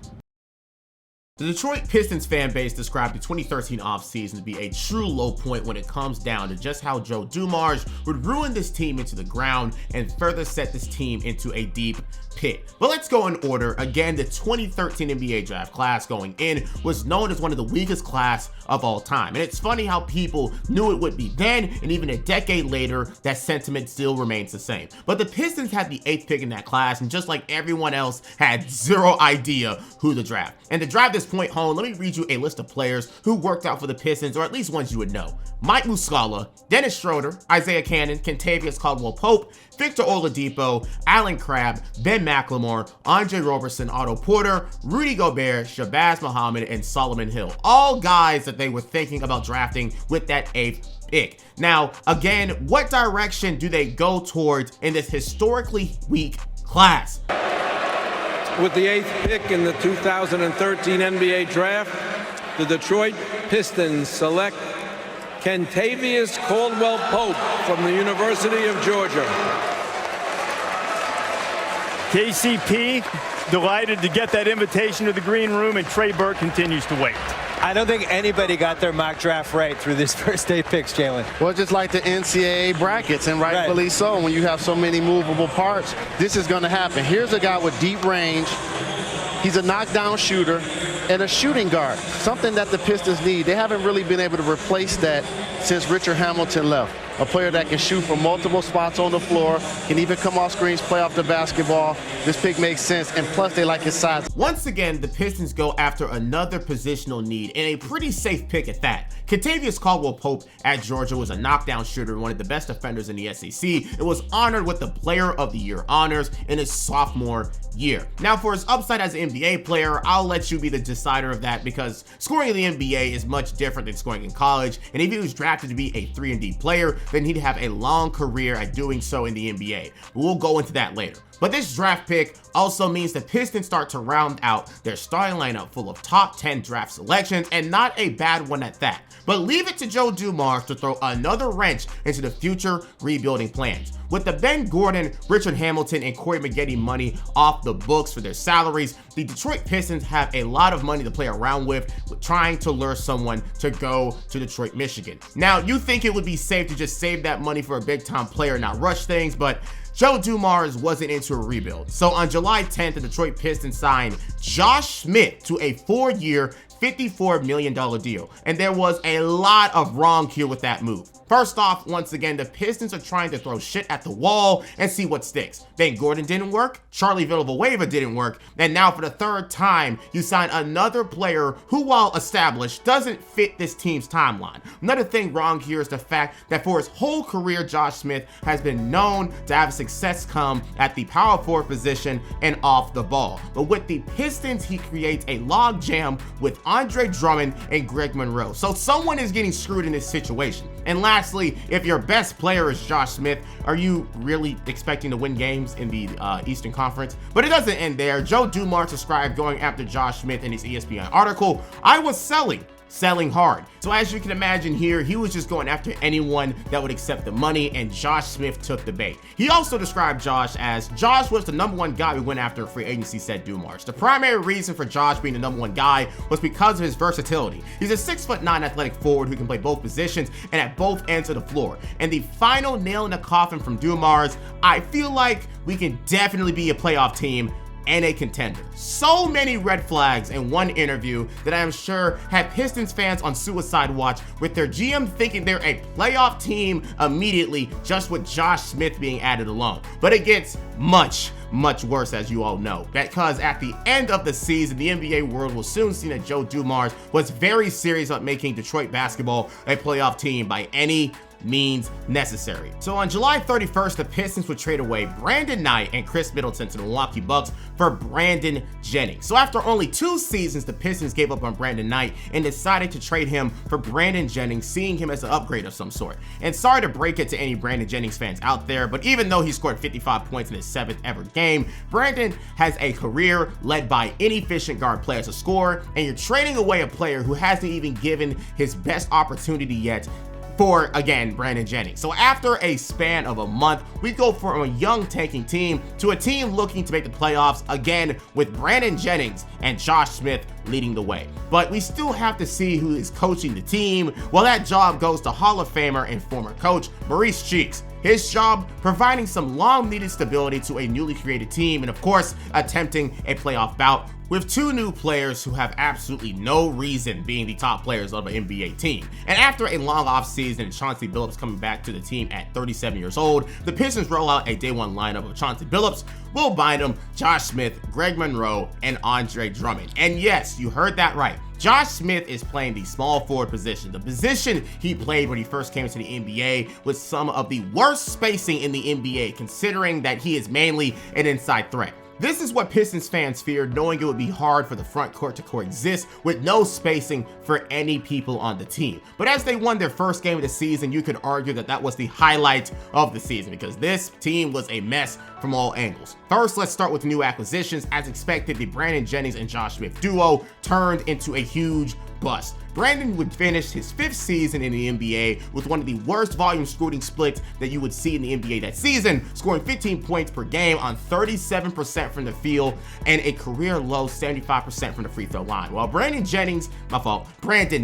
The Detroit Pistons fan base described the 2013 offseason to be a true low point when it comes down to just how Joe Dumars would ruin this team into the ground and further set this team into a deep pit. But let's go in order. Again, the 2013 NBA draft class going in was known as one of the weakest class of all time. And it's funny how people knew it would be then, and even a decade later, that sentiment still remains the same. But the Pistons had the 8th pick in that class, and just like everyone else, had zero idea who to draft. And to drive this point home, let me read you a list of players who worked out for the Pistons, or at least ones you would know. Mike Muscala, Dennis Schroeder, Isaiah Cannon, Kentavious Caldwell-Pope, Victor Oladipo, Alan Crabb, Ben McLemore, Andre Roberson, Otto Porter, Rudy Gobert, Shabazz Muhammad, and Solomon Hill. All guys that they were thinking about drafting with that 8th pick. Now, again, what direction do they go towards in this historically weak class? With the 8th pick in the 2013 NBA draft, the Detroit Pistons select Kentavious Caldwell-Pope from the University of Georgia. KCP, delighted to get that invitation to the green room, and Trey Burke continues to wait. I don't think anybody got their mock draft right through this first 8 picks, Jalen. Well, just like the NCAA brackets, and rightfully so, when you have so many movable parts, this is going to happen. Here's a guy with deep range. He's a knockdown shooter and a shooting guard, something that the Pistons need. They haven't really been able to replace that since Richard Hamilton left. A player that can shoot from multiple spots on the floor, can even come off screens, play off the basketball. This pick makes sense, and plus they like his size. Once again, the Pistons go after another positional need, and a pretty safe pick at that. Kentavious Caldwell-Pope at Georgia was a knockdown shooter, one of the best defenders in the SEC, and was honored with the Player of the Year honors in his sophomore year. Now, for his upside as an NBA player, I'll let you be the decider of that, because scoring in the NBA is much different than scoring in college, and if he was drafted to be a 3-and-D player, then he'd have a long career at doing so in the NBA. We'll go into that later. But this draft pick also means the Pistons start to round out their starting lineup full of top 10 draft selections, and not a bad one at that. But leave it to Joe Dumars to throw another wrench into the future rebuilding plans. With the Ben Gordon, Richard Hamilton, and Corey Maggette money off the books for their salaries, the Detroit Pistons have a lot of money to play around with trying to lure someone to go to Detroit, Michigan. Now, you think it would be safe to just save that money for a big-time player and not rush things, but Joe Dumars wasn't into a rebuild. So on July 10th, the Detroit Pistons signed Josh Smith to a 4-year, $54 million deal. And there was a lot of wrong here with that move. First off, once again, the Pistons are trying to throw shit at the wall and see what sticks. Ben Gordon didn't work, Charlie Villanueva didn't work, and now for the 3rd time, you sign another player who, while established, doesn't fit this team's timeline. Another thing wrong here is the fact that for his whole career, Josh Smith has been known to have success come at the power forward position and off the ball. But with the Pistons, he creates a log jam with Andre Drummond and Greg Monroe. So someone is getting screwed in this situation. And lastly, if your best player is Josh Smith, are you really expecting to win games in the Eastern Conference? But it doesn't end there. Joe Dumars described going after Josh Smith in his ESPN article, "I was selling. selling hard. So as you can imagine here, he was just going after anyone that would accept the money, and Josh Smith took the bait. He also described Josh as, Josh was the #1 guy we went after free agency, said Dumars. The primary reason for Josh being the #1 guy was because of his versatility. He's a 6'9" athletic forward who can play both positions and at both ends of the floor. And the final nail in the coffin from Dumars, I feel like we can definitely be a playoff team and a contender. So many red flags in one interview that I am sure had Pistons fans on suicide watch, with their GM thinking they're a playoff team immediately just with Josh Smith being added alone. But it gets much worse, as you all know, because at the end of the season, the NBA world will soon see that Joe Dumars was very serious about making Detroit basketball a playoff team by any means necessary. So on July 31st, the Pistons would trade away Brandon Knight and Chris Middleton to the Milwaukee Bucks for Brandon Jennings. So after only 2 seasons, the Pistons gave up on Brandon Knight and decided to trade him for Brandon Jennings, seeing him as an upgrade of some sort. And sorry to break it to any Brandon Jennings fans out there, but even though he scored 55 points in his 7th ever game, Brandon has a career led by inefficient guard players to score, and you're trading away a player who hasn't even given his best opportunity yet for, again, Brandon Jennings. So after a span of a month, we go from a young tanking team to a team looking to make the playoffs, again with Brandon Jennings and Josh Smith leading the way. But we still have to see who is coaching the team. Well, that job goes to Hall of Famer and former coach Maurice Cheeks. His job, providing some long-needed stability to a newly created team, and of course, attempting a playoff bout with 2 new players who have absolutely no reason being the top players of an NBA team. And after a long offseason and Chauncey Billups coming back to the team at 37 years old, the Pistons roll out a day 1 lineup of Chauncey Billups, Will Bynum, Josh Smith, Greg Monroe, and Andre Drummond. And yes, you heard that right. Josh Smith is playing the small forward position, the position he played when he first came to the NBA, with some of the worst spacing in the NBA, considering that he is mainly an inside threat. This is what Pistons fans feared, knowing it would be hard for the front court to coexist with no spacing for any people on the team. But as they won their first game of the season, you could argue that that was the highlight of the season, because this team was a mess from all angles. First, let's start with the new acquisitions. As expected, the Brandon Jennings and Josh Smith duo turned into a huge bust. Brandon would finish his 5th season in the NBA with one of the worst volume shooting splits that you would see in the NBA that season, scoring 15 points per game on 37% from the field and a career low 75% from the free throw line. While Brandon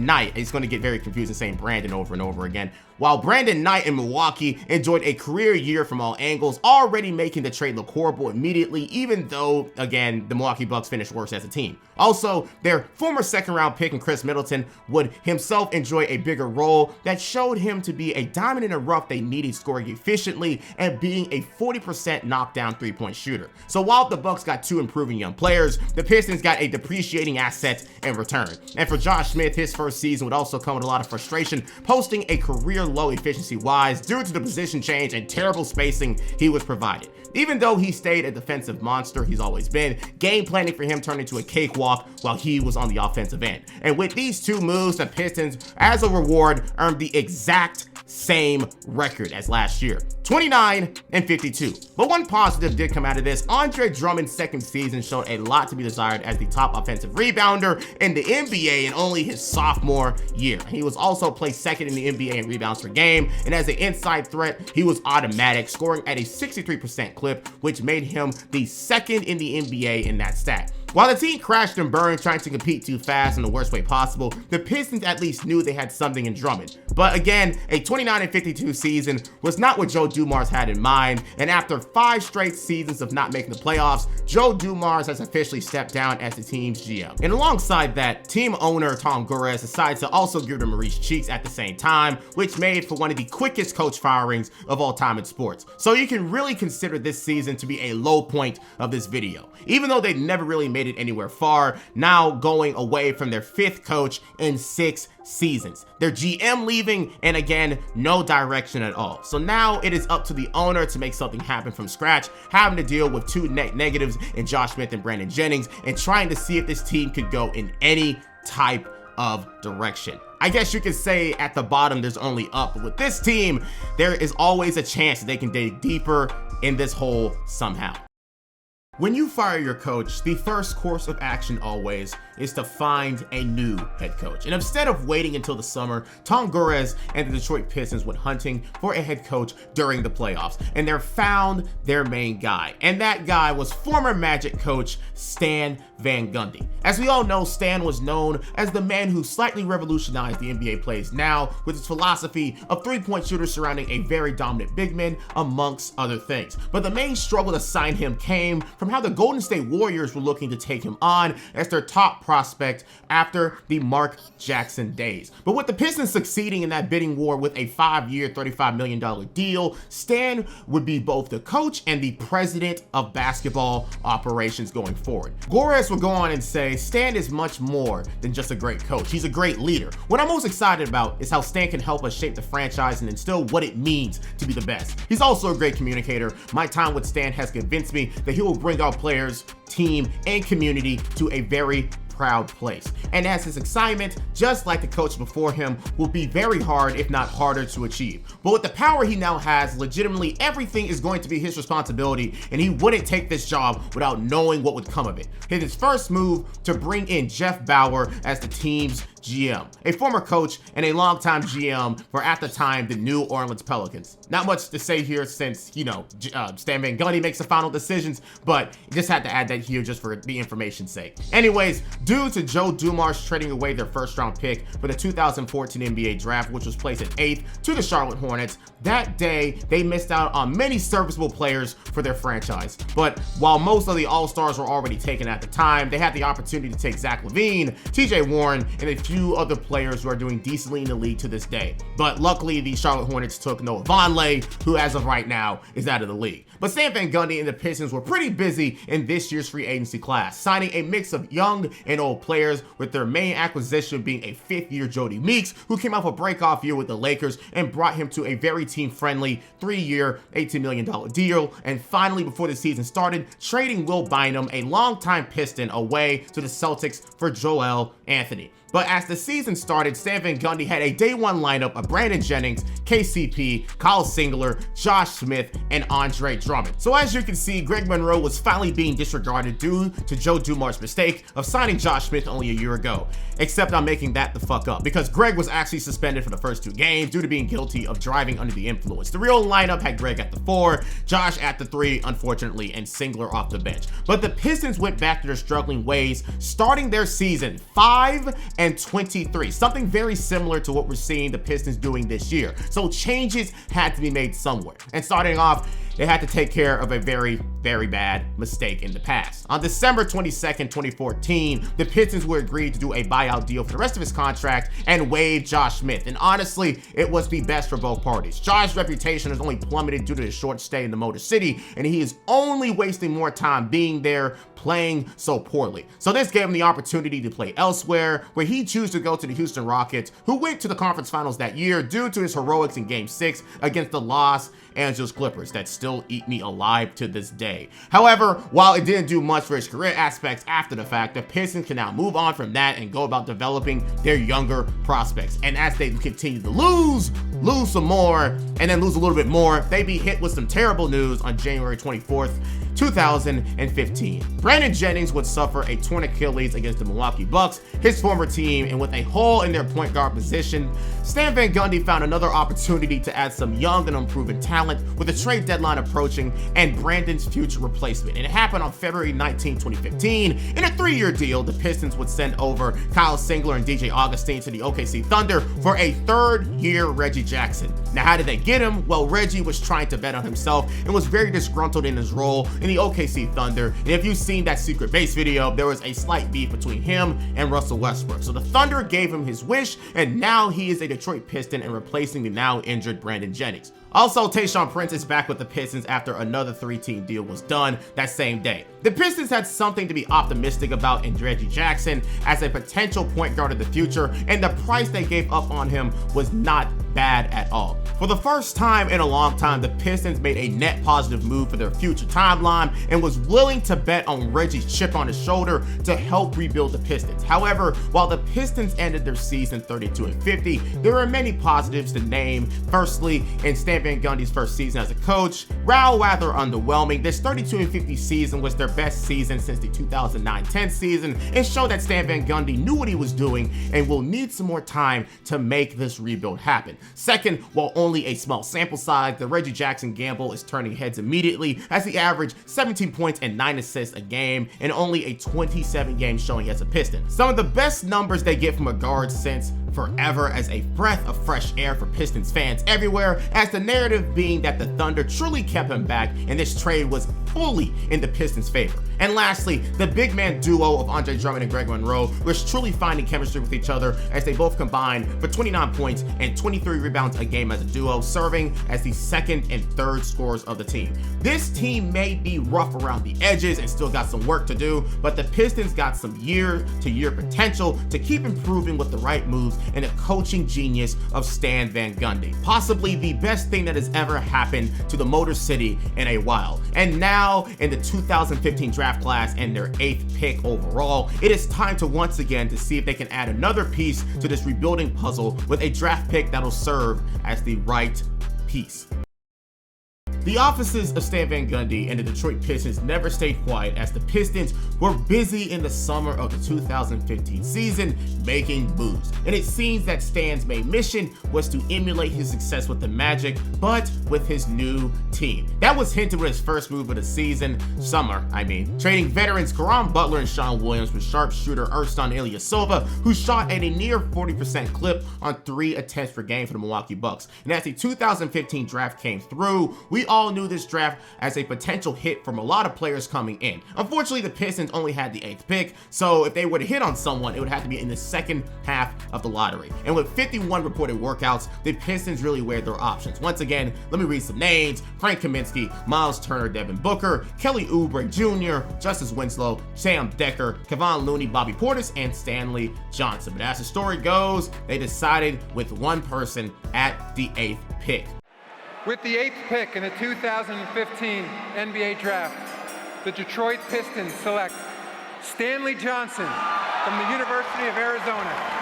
Knight, it's going to get very confusing saying Brandon over and over again. While Brandon Knight in Milwaukee enjoyed a career year from all angles, already making the trade look horrible immediately, even though, again, the Milwaukee Bucks finished worse as a team. Also, their former 2nd round pick in Chris Middleton would himself enjoy a bigger role that showed him to be a diamond in the rough they needed, scoring efficiently and being a 40% knockdown 3-point shooter. So while the Bucks got 2 improving young players, the Pistons got a depreciating asset in return. And for Josh Smith, his first season would also come with a lot of frustration, posting a career low efficiency-wise due to the position change and terrible spacing he was provided. Even though he stayed a defensive monster he's always been, game planning for him turned into a cakewalk while he was on the offensive end. And with these 2 moves, the Pistons, as a reward, earned the exact same record as last year, 29-52. But one positive did come out of this. Andre Drummond's 2nd season showed a lot to be desired as the top offensive rebounder in the NBA in only his sophomore year. He was also placed 2nd in the NBA in rebounds per game, and as an inside threat, he was automatic, scoring at a 63% clip, which made him the 2nd in the NBA in that stat. While the team crashed and burned trying to compete too fast in the worst way possible, the Pistons at least knew they had something in Drummond. But again, a 29-52 season was not what Joe Dumars had in mind, and after 5 straight seasons of not making the playoffs, Joe Dumars has officially stepped down as the team's GM. And alongside that, team owner Tom Gores decided to also give them Maurice Cheeks at the same time, which made for one of the quickest coach firings of all time in sports. So you can really consider this season to be a low point of this video. Even though they never really made it anywhere far, now going away from their 5th coach in 6 seasons. Their GM leaving, and again, no direction at all. So now it is up to the owner to make something happen from scratch, having to deal with 2 net negatives in Josh Smith and Brandon Jennings, and trying to see if this team could go in any type of direction. I guess you could say at the bottom there's only up, but with this team, there is always a chance that they can dig deeper in this hole somehow. When you fire your coach, the first course of action always is to find a new head coach. And instead of waiting until the summer, Tom Gores and the Detroit Pistons went hunting for a head coach during the playoffs. And they found their main guy. And that guy was former Magic coach Stan Van Gundy. As we all know, Stan was known as the man who slightly revolutionized the NBA plays now with his philosophy of three-point shooters surrounding a very dominant big man, amongst other things. But the main struggle to sign him came from how the Golden State Warriors were looking to take him on as their top prospect after the Mark Jackson days. But with the Pistons succeeding in that bidding war with a 5-year, $35 million deal, Stan would be both the coach and the president of basketball operations going forward. Gores would go on and say, Stan is much more than just a great coach. He's a great leader. What I'm most excited about is how Stan can help us shape the franchise and instill what it means to be the best. He's also a great communicator. My time with Stan has convinced me that he will bring our players, team, and community to a very proud place. And as his assignment, just like the coach before him, will be very hard, if not harder, to achieve. But with the power he now has, legitimately everything is going to be his responsibility, and he wouldn't take this job without knowing what would come of it. His first move to bring in Jeff Bauer as the team's GM, a former coach and a longtime GM for, at the time, the New Orleans Pelicans. Not much to say here since, Stan Van Gundy makes the final decisions, but just had to add that here just for the information's sake. Anyways, due to Joe Dumars trading away their first-round pick for the 2014 NBA draft, which was placed at 8th to the Charlotte Hornets, that day they missed out on many serviceable players for their franchise. But while most of the All-Stars were already taken at the time, they had the opportunity to take Zach LaVine, TJ Warren, and a few other players who are doing decently in the league to this day. But luckily, the Charlotte Hornets took Noah Vonleh, who as of right now is out of the league. But Stan Van Gundy and the Pistons were pretty busy in this year's free agency class, signing a mix of young and old players, with their main acquisition being a 5th-year Jody Meeks, who came off a break-off year with the Lakers and brought him to a very team-friendly 3-year, $18 million deal. And finally, before the season started, trading Will Bynum, a longtime Piston, away to the Celtics for Joel Anthony. But as the season started, Stan Van Gundy had a day one lineup of Brandon Jennings, KCP, Kyle Singler, Josh Smith, and Andre Drummond. So as you can see, Greg Monroe was finally being disregarded due to Joe Dumars' mistake of signing Josh Smith only a year ago. Except I'm making that the fuck up, because Greg was actually suspended for the first 2 games due to being guilty of driving under the influence. The real lineup had Greg at the 4, Josh at the 3, unfortunately, and Singler off the bench. But the Pistons went back to their struggling ways, starting their season 5-23, something very similar to what we're seeing the Pistons doing this year. So changes had to be made somewhere. And starting off, they had to take care of a very, very bad mistake in the past. On December 22nd, 2014, the Pistons were agreed to do a buyout deal for the rest of his contract and waive Josh Smith. And honestly, it was the best for both parties. Josh's reputation has only plummeted due to his short stay in the Motor City, and he is only wasting more time being there, playing so poorly. So this gave him the opportunity to play elsewhere, where he chose to go to the Houston Rockets, who went to the conference finals that year due to his heroics in Game 6 against the Los Angeles Clippers that still eat me alive to this day. However, while it didn't do much for his career aspects after the fact, the Pistons can now move on from that and go about developing their younger prospects. And as they continue to lose some more, and then lose a little bit more, they be hit with some terrible news on January 24th, 2015. Brandon Jennings would suffer a torn Achilles against the Milwaukee Bucks, his former team, and with a hole in their point guard position, Stan Van Gundy found another opportunity to add some young and unproven talent with the trade deadline approaching and Brandon's future replacement. And it happened on February 19, 2015. In a 3-year deal, the Pistons would send over Kyle Singler and DJ Augustine to the OKC Thunder for a 3rd-year Reggie Jackson. Now, how did they get him? Well, Reggie was trying to bet on himself and was very disgruntled in his role in the OKC Thunder. And if you've seen that secret base video, there was a slight beef between him and Russell Westbrook. So the Thunder gave him his wish, and now he is a Detroit Piston and replacing the now injured Brandon Jennings. Also, Tayshaun Prince is back with the Pistons after another 3-team deal was done that same day. The Pistons had something to be optimistic about in Reggie Jackson as a potential point guard of the future, and the price they gave up on him was not bad at all. For the first time in a long time, the Pistons made a net positive move for their future timeline and was willing to bet on Reggie's chip on his shoulder to help rebuild the Pistons. However, while the Pistons ended their season 32-50, there are many positives to name. Firstly, in Stan Van Gundy's first season as a coach, while rather underwhelming, this 32-50 season was their best season since the 2009-10 season and showed that Stan Van Gundy knew what he was doing and will need some more time to make this rebuild happen. Second, while only a small sample size, the Reggie Jackson gamble is turning heads immediately as he averaged 17 points and 9 assists a game in only a 27-game showing as a Piston. Some of the best numbers they get from a guard since forever, as a breath of fresh air for Pistons fans everywhere, as the narrative being that the Thunder truly kept him back and this trade was fully in the Pistons' favor. And lastly, the big man duo of Andre Drummond and Greg Monroe was truly finding chemistry with each other as they both combined for 29 points and 23 rebounds a game as a duo, serving as the second and third scorers of the team. This team may be rough around the edges and still got some work to do, but the Pistons got some year-to-year potential to keep improving with the right moves and the coaching genius of Stan Van Gundy. Possibly the best thing that has ever happened to the Motor City in a while. And now, in the 2015 draft class and their 8th pick overall, it is time to once again to see if they can add another piece to this rebuilding puzzle with a draft pick that'll serve as the right piece. The offices of Stan Van Gundy and the Detroit Pistons never stayed quiet as the Pistons were busy in the summer of the 2015 season making moves. And it seems that Stan's main mission was to emulate his success with the Magic, but with his new team. That was hinted with his first move of the summer, trading veterans Caron Butler and Sean Williams with sharpshooter Ersan Ilyasova, who shot at a near 40% clip on 3 attempts per game for the Milwaukee Bucks. And as the 2015 draft came through, we all knew this draft as a potential hit from a lot of players coming in. Unfortunately, the Pistons only had the 8th pick, so if they were to hit on someone, it would have to be in the second half of the lottery. And with 51 reported workouts, the Pistons really weighed their options. Once again, let me read some names: Frank Kaminsky, Miles Turner, Devin Booker, Kelly Oubre Jr., Justice Winslow, Sam Decker, Kevon Looney, Bobby Portis, and Stanley Johnson. But as the story goes, they decided with one person at the 8th pick. With the 8th pick in the 2015 NBA Draft, the Detroit Pistons select Stanley Johnson from the University of Arizona.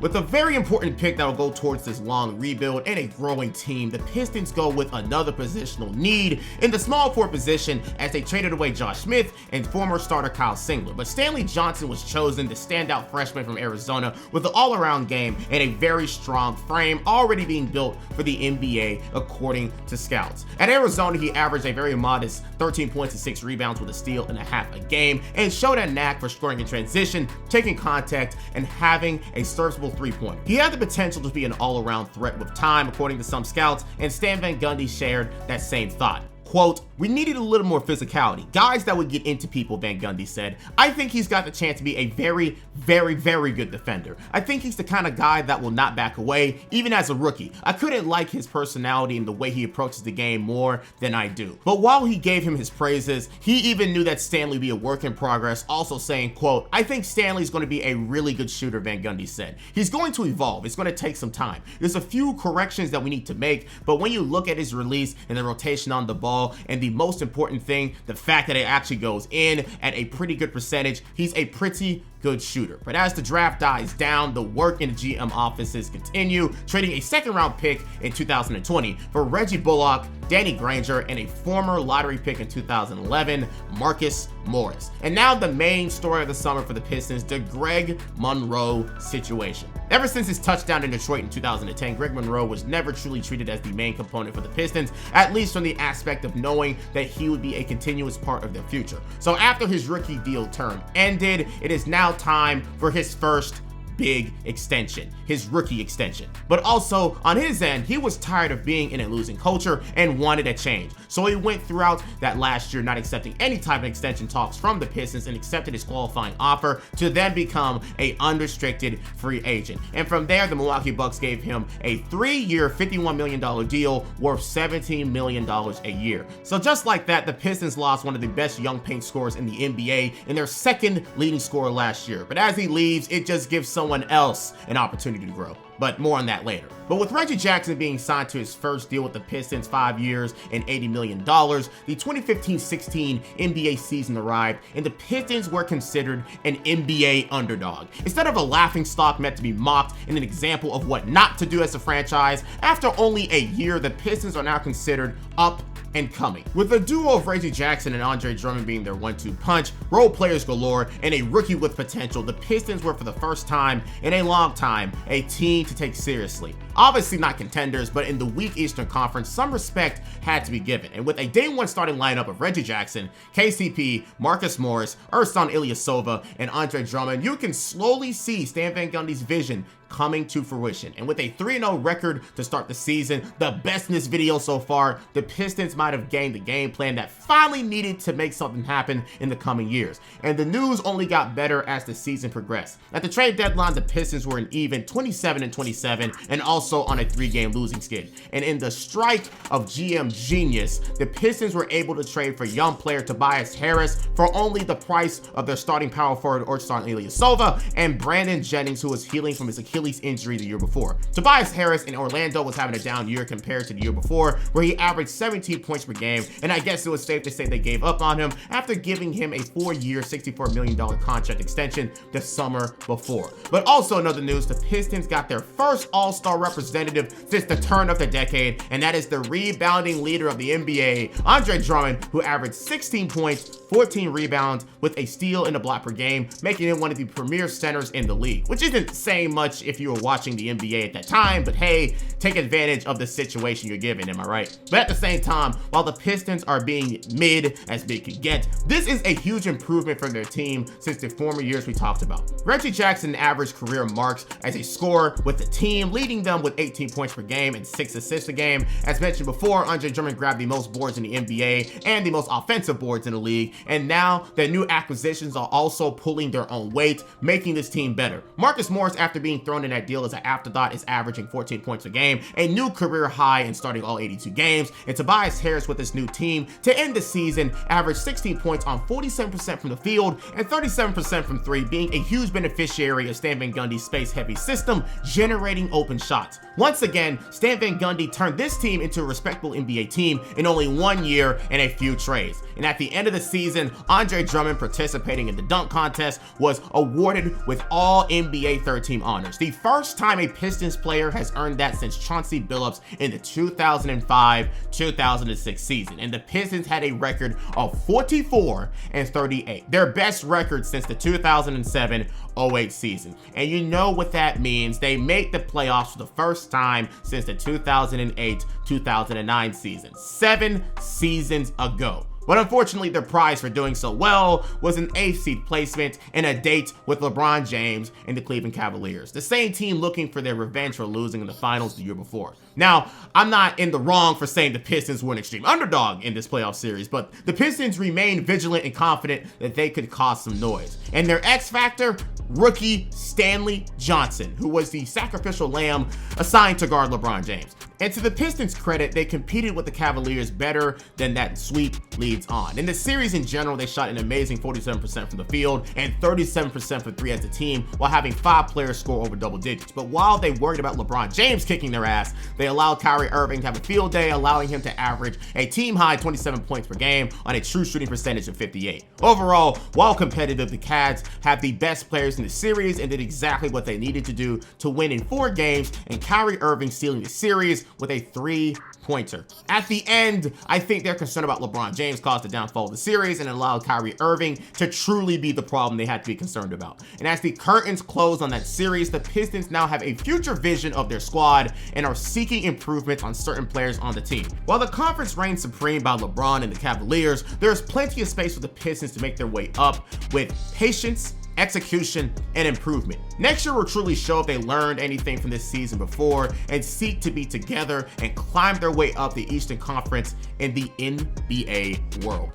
With a very important pick that will go towards this long rebuild and a growing team, the Pistons go with another positional need in the small forward position as they traded away Josh Smith and former starter Kyle Singler. But Stanley Johnson was chosen, the standout freshman from Arizona with an all-around game and a very strong frame already being built for the NBA according to scouts. At Arizona, he averaged a very modest 13 points and 6 rebounds with a steal and a half a game and showed a knack for scoring in transition, taking contact, and having a serviceable three-pointer. He had the potential to be an all-around threat with time, according to some scouts, and Stan Van Gundy shared that same thought. Quote, "We needed a little more physicality, guys that would get into people," Van Gundy said. "I think he's got the chance to be a very, very, very good defender. I think he's the kind of guy that will not back away, even as a rookie. I couldn't like his personality and the way he approaches the game more than I do." But while he gave him his praises, he even knew that Stanley would be a work in progress, also saying, quote, "I think Stanley's going to be a really good shooter," Van Gundy said. "He's going to evolve. It's going to take some time. There's a few corrections that we need to make, but when you look at his release and the rotation on the ball, and the most important thing, the fact that it actually goes in at a pretty good percentage, he's a pretty good shooter." But as the draft dies down, the work in the GM offices continue, trading a second-round pick in 2020 for Reggie Bullock, Danny Granger, and a former lottery pick in 2011, Marcus Morris. And now the main story of the summer for the Pistons, the Greg Monroe situation. Ever since his touchdown in Detroit in 2010, Greg Monroe was never truly treated as the main component for the Pistons, at least from the aspect of knowing that he would be a continuous part of their future. So after his rookie deal term ended, it is now time for his first big extension, his rookie extension. But also, on his end, he was tired of being in a losing culture and wanted a change. So he went throughout that last year not accepting any type of extension talks from the Pistons and accepted his qualifying offer to then become a unrestricted free agent. And from there, the Milwaukee Bucks gave him a 3-year, $51 million deal worth $17 million a year. So just like that, the Pistons lost one of the best young paint scorers in the NBA and their second leading scorer last year. But as he leaves, it just gives someone else an opportunity to grow. but more on that later. But with Reggie Jackson being signed to his first deal with the Pistons, 5 years and $80 million, the 2015-16 NBA season arrived, and the Pistons were considered an NBA underdog. Instead of a laughingstock meant to be mocked and an example of what not to do as a franchise, after only a year, the Pistons are now considered up and coming. With a duo of Reggie Jackson and Andre Drummond being their 1-2 punch, role players galore, and a rookie with potential, the Pistons were for the first time in a long time a team to take seriously. Obviously not contenders, but in the weak Eastern Conference, some respect had to be given. And with a day one starting lineup of Reggie Jackson, KCP, Marcus Morris, Ersan Ilyasova, and Andre Drummond, you can slowly see Stan Van Gundy's vision coming to fruition. And with a 3-0 record to start the season, the best in this video so far, the Pistons might have gained the game plan that finally needed to make something happen in the coming years. And the news only got better as the season progressed. At the trade deadline, the Pistons were an even 27-27 and also on a 3-game losing skid. And in the strike of GM genius, the Pistons were able to trade for young player Tobias Harris for only the price of their starting power forward Ersan Ilyasova and Brandon Jennings, who was healing from his Achilles injury the year before. Tobias Harris in Orlando was having a down year compared to the year before, where he averaged 17 points per game, and I guess it was safe to say they gave up on him after giving him a 4-year, $64 million contract extension the summer before. But also in other news, the Pistons got their first All-Star representative since the turn of the decade, and that is the rebounding leader of the NBA, Andre Drummond, who averaged 16 points, 14 rebounds with a steal and a block per game, making him one of the premier centers in the league, which isn't saying much if you were watching the NBA at that time, but hey, take advantage of the situation you're given, am I right? But at the same time, while the Pistons are being mid as they could get, this is a huge improvement for their team since the former years we talked about. Reggie Jackson averaged career marks as a scorer with the team, leading them with 18 points per game and 6 assists a game. As mentioned before, Andre Drummond grabbed the most boards in the NBA and the most offensive boards in the league, and now the new acquisitions are also pulling their own weight, making this team better. Marcus Morris, after being thrown in that deal as an afterthought, is averaging 14 points a game, a new career high in starting all 82 games, and Tobias Harris with his new team to end the season averaged 16 points on 47% from the field and 37% from 3, being a huge beneficiary of Stan Van Gundy's space-heavy system, generating open shots. Once again, Stan Van Gundy turned this team into a respectable NBA team in only 1 year and a few trades. And at the end of the season, Andre Drummond, participating in the dunk contest, was awarded with all NBA third-team honors, the first time a Pistons player has earned that since Chauncey Billups in the 2005-2006 season. And the Pistons had a record of 44-38, their best record since the 2007-08 season. And you know what that means. They make the playoffs for the first time since the 2008-2009 season, 7 seasons ago. But unfortunately, their prize for doing so well was an 8th seed placement and a date with LeBron James and the Cleveland Cavaliers, the same team looking for their revenge for losing in the finals the year before. Now, I'm not in the wrong for saying the Pistons were an extreme underdog in this playoff series, but the Pistons remained vigilant and confident that they could cause some noise. And their X factor, rookie Stanley Johnson, who was the sacrificial lamb assigned to guard LeBron James. And to the Pistons' credit, they competed with the Cavaliers better than that sweep leads on. In the series in general, they shot an amazing 47% from the field and 37% from 3 as a team, while having 5 players score over double digits. But while they worried about LeBron James kicking their ass, they allowed Kyrie Irving to have a field day, allowing him to average a team-high 27 points per game on a true shooting percentage of 58. Overall, while competitive, the Cavs have the best players in the series and did exactly what they needed to do to win in 4 games, and Kyrie Irving sealing the series with a 3-pointer. At the end, I think they're concerned about LeBron James caused the downfall of the series and allowed Kyrie Irving to truly be the problem they had to be concerned about. And as the curtains close on that series, the Pistons now have a future vision of their squad and are seeking improvements on certain players on the team. While the conference reigns supreme by LeBron and the Cavaliers, there's plenty of space for the Pistons to make their way up with patience, execution, and improvement. Next year will truly show if they learned anything from this season before and seek to be together and climb their way up the Eastern Conference in the NBA world.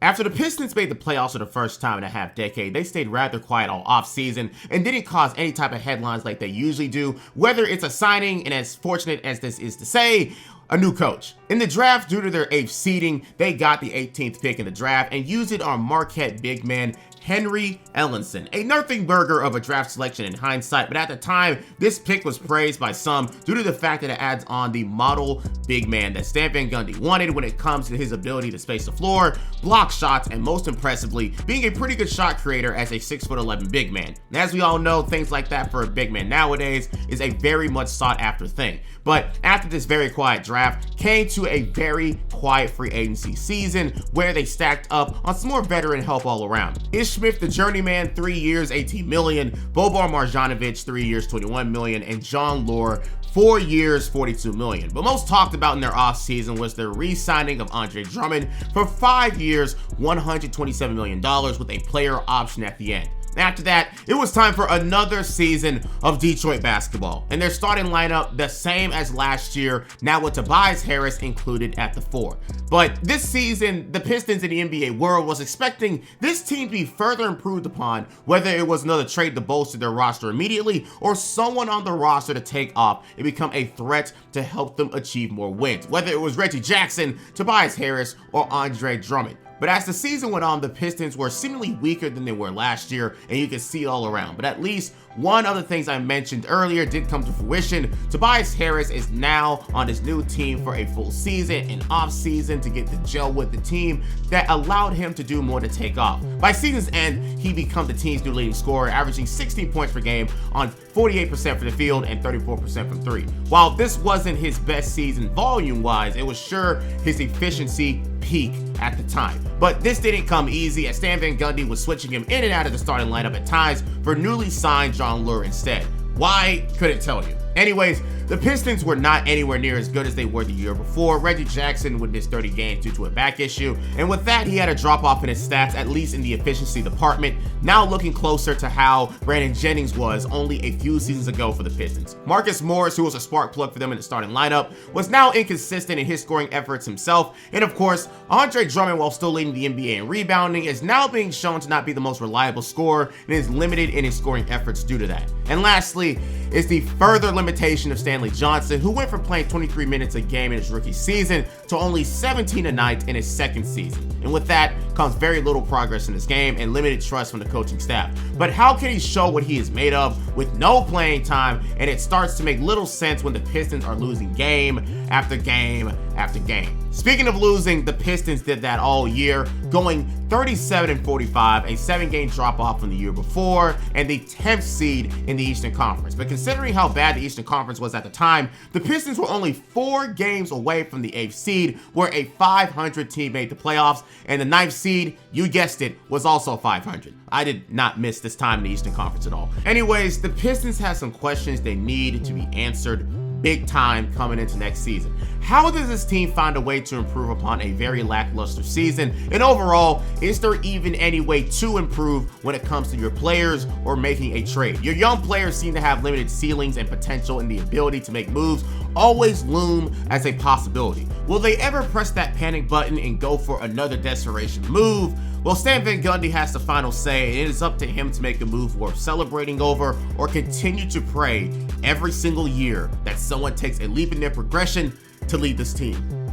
After the Pistons made the playoffs for the first time in a half-decade, they stayed rather quiet all offseason and didn't cause any type of headlines like they usually do, whether it's a signing, and as fortunate as this is to say, a new coach. In the draft, due to their 8th seeding, they got the 18th pick in the draft and used it on Marquette big man Henry Ellenson, a nothing burger of a draft selection in hindsight, but at the time, this pick was praised by some due to the fact that it adds on the model big man that Stan Van Gundy wanted when it comes to his ability to space the floor, block shots, and most impressively, being a pretty good shot creator as a 6'11" big man. And as we all know, things like that for a big man nowadays is a very much sought after thing. But after this very quiet draft came to a very quiet free agency season where they stacked up on some more veteran help all around. Ish Smith, the journeyman, 3 years, $18 million, Boban Marjanovic, 3 years, $21 million, and John Lure, 4 years, $42 million. But most talked about in their offseason was their re-signing of Andre Drummond for 5 years, $127 million with a player option at the end. After that, it was time for another season of Detroit basketball, and their starting lineup the same as last year, now with Tobias Harris included at the 4. But this season, the Pistons in the NBA world was expecting this team to be further improved upon, whether it was another trade to bolster their roster immediately or someone on the roster to take off and become a threat to help them achieve more wins, whether it was Reggie Jackson, Tobias Harris, or Andre Drummond. But as the season went on, the Pistons were seemingly weaker than they were last year, and you can see it all around. But at least one of the things I mentioned earlier did come to fruition. Tobias Harris is now on his new team for a full season and off season to get to gel with the team that allowed him to do more to take off. By season's end, he became the team's new leading scorer, averaging 16 points per game on 48% from the field and 34% from 3. While this wasn't his best season volume-wise, it was sure his efficiency peak at the time. But this didn't come easy, as Stan Van Gundy was switching him in and out of the starting lineup at times for newly signed John Lure instead. Why? Couldn't tell you. Anyways, the Pistons were not anywhere near as good as they were the year before. Reggie Jackson would miss 30 games due to a back issue, and with that, he had a drop off in his stats, at least in the efficiency department, now looking closer to how Brandon Jennings was only a few seasons ago for the Pistons. Marcus Morris, who was a spark plug for them in the starting lineup, was now inconsistent in his scoring efforts himself, and of course, Andre Drummond, while still leading the NBA in rebounding, is now being shown to not be the most reliable scorer and is limited in his scoring efforts due to that. And lastly, is the further limitation of Stanley Johnson, who went from playing 23 minutes a game in his rookie season to only 17 a night in his second season. And with that comes very little progress in his game and limited trust from the coaching staff. But how can he show what he is made of with no playing time? And it starts to make little sense when the Pistons are losing game after game after game. Speaking of losing, the Pistons did that all year, going 37-45, a 7-game drop-off from the year before, and the 10th seed in the Eastern Conference. But considering how bad the Eastern Conference was at the time, the Pistons were only 4 games away from the 8th seed, where a 500 team made the playoffs, and the 9th seed, you guessed it, was also 500. I did not miss this time in the Eastern Conference at all. Anyways, the Pistons have some questions they need to be answered big time coming into next season. How does this team find a way to improve upon a very lackluster season? And overall, is there even any way to improve when it comes to your players or making a trade? Your young players seem to have limited ceilings and potential, and the ability to make moves always loom as a possibility. Will they ever press that panic button and go for another desperation move? Well, Stan Van Gundy has the final say, and it is up to him to make a move worth celebrating over or continue to pray every single year that someone takes a leap in their progression to lead this team.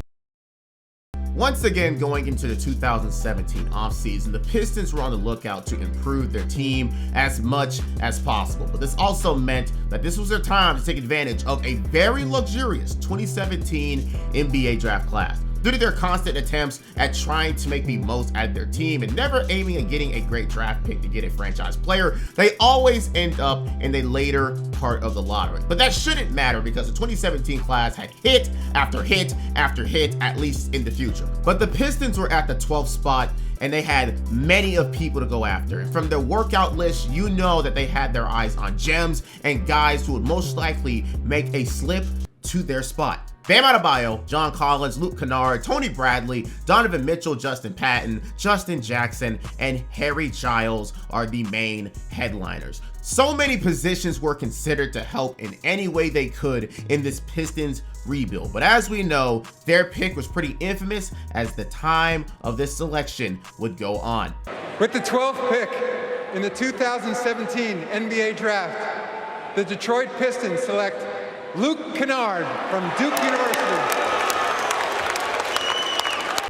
Once again, going into the 2017 offseason, the Pistons were on the lookout to improve their team as much as possible. But this also meant that this was their time to take advantage of a very luxurious 2017 NBA draft class. Due to their constant attempts at trying to make the most out of their team and never aiming at getting a great draft pick to get a franchise player, they always end up in the later part of the lottery. But that shouldn't matter because the 2017 class had hit after hit after hit, at least in the future. But the Pistons were at the 12th spot, and they had many of people to go after. And from their workout list, you know that they had their eyes on gems and guys who would most likely make a slip to their spot. Bam Adebayo, John Collins, Luke Kennard, Tony Bradley, Donovan Mitchell, Justin Patton, Justin Jackson, and Harry Giles are the main headliners. So many positions were considered to help in any way they could in this Pistons rebuild. But as we know, their pick was pretty infamous as the time of this selection would go on. With the 12th pick in the 2017 NBA Draft, the Detroit Pistons select Luke Kennard from Duke University.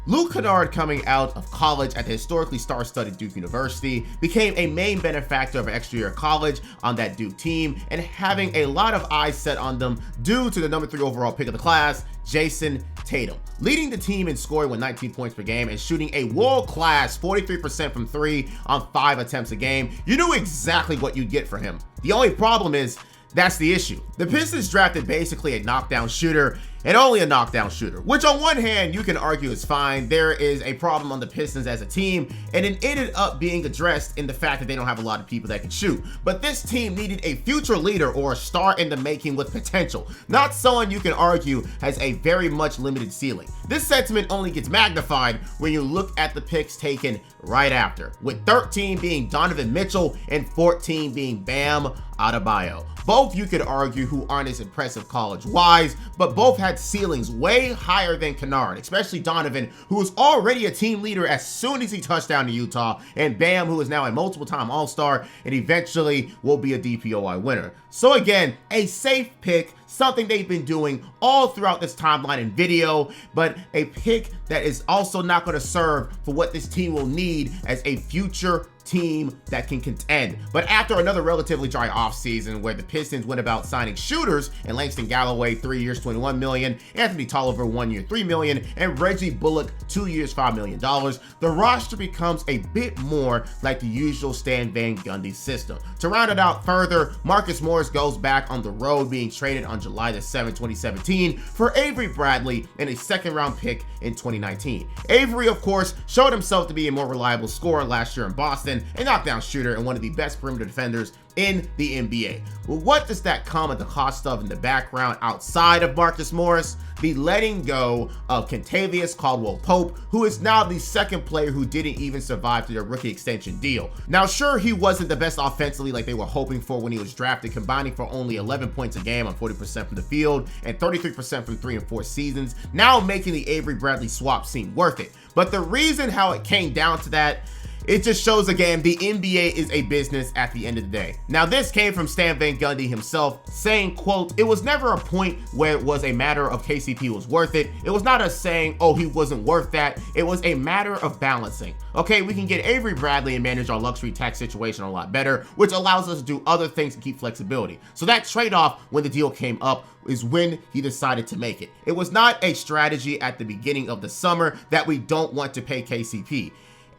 Luke Kennard, coming out of college at the historically star-studded Duke University, became a main benefactor of an extra year of college on that Duke team and having a lot of eyes set on them due to the number 3 overall pick of the class, Jason Tatum, leading the team in scoring with 19 points per game and shooting a world-class 43% from 3 on 5 attempts a game. You knew exactly what you'd get for him. The only problem is, that's the issue. The Pistons drafted basically a knockdown shooter, and only a knockdown shooter, which on one hand you can argue is fine. There is a problem on the Pistons as a team, and it ended up being addressed in the fact that they don't have a lot of people that can shoot. But this team needed a future leader or a star in the making with potential, not someone you can argue has a very much limited ceiling. This sentiment only gets magnified when you look at the picks taken right after, with 13 being Donovan Mitchell and 14 being Bam Adebayo. Both, you could argue, who aren't as impressive college-wise, but both had ceilings way higher than Kennard, especially Donovan, who was already a team leader as soon as he touched down to Utah, and Bam, who is now a multiple-time All-Star and eventually will be a DPOY winner. So again, a safe pick, something they've been doing all throughout this timeline and video, but a pick that is also not going to serve for what this team will need as a future team that can contend. But after another relatively dry offseason where the Pistons went about signing shooters and Langston Galloway 3 years $21 million, Anthony Tolliver 1 year $3 million, and Reggie Bullock 2 years $5 million, the roster becomes a bit more like the usual Stan Van Gundy system. To round it out further, Marcus Morris goes back on the road, being traded on July the 7th, 2017 for Avery Bradley and a second round pick in 2019. Avery, of course, showed himself to be a more reliable scorer last year in Boston, a knockdown shooter and one of the best perimeter defenders in the NBA. Well, what does that come at the cost of in the background outside of Marcus Morris? The letting go of Kentavious Caldwell-Pope, who is now the second player who didn't even survive through their rookie extension deal. Now, sure, he wasn't the best offensively like they were hoping for when he was drafted, combining for only 11 points a game on 40% from the field and 33% from 3 and 4 seasons, now making the Avery Bradley swap seem worth it. But the reason how it came down to that, it just shows again, the NBA is a business at the end of the day. Now, this came from Stan Van Gundy himself saying, quote, "It was never a point where it was a matter of KCP was worth it. It was not us saying, oh, he wasn't worth that. It was a matter of balancing. Okay, we can get Avery Bradley and manage our luxury tax situation a lot better, which allows us to do other things to keep flexibility." So that trade-off when the deal came up is when he decided to make it. It was not a strategy at the beginning of the summer that we don't want to pay KCP.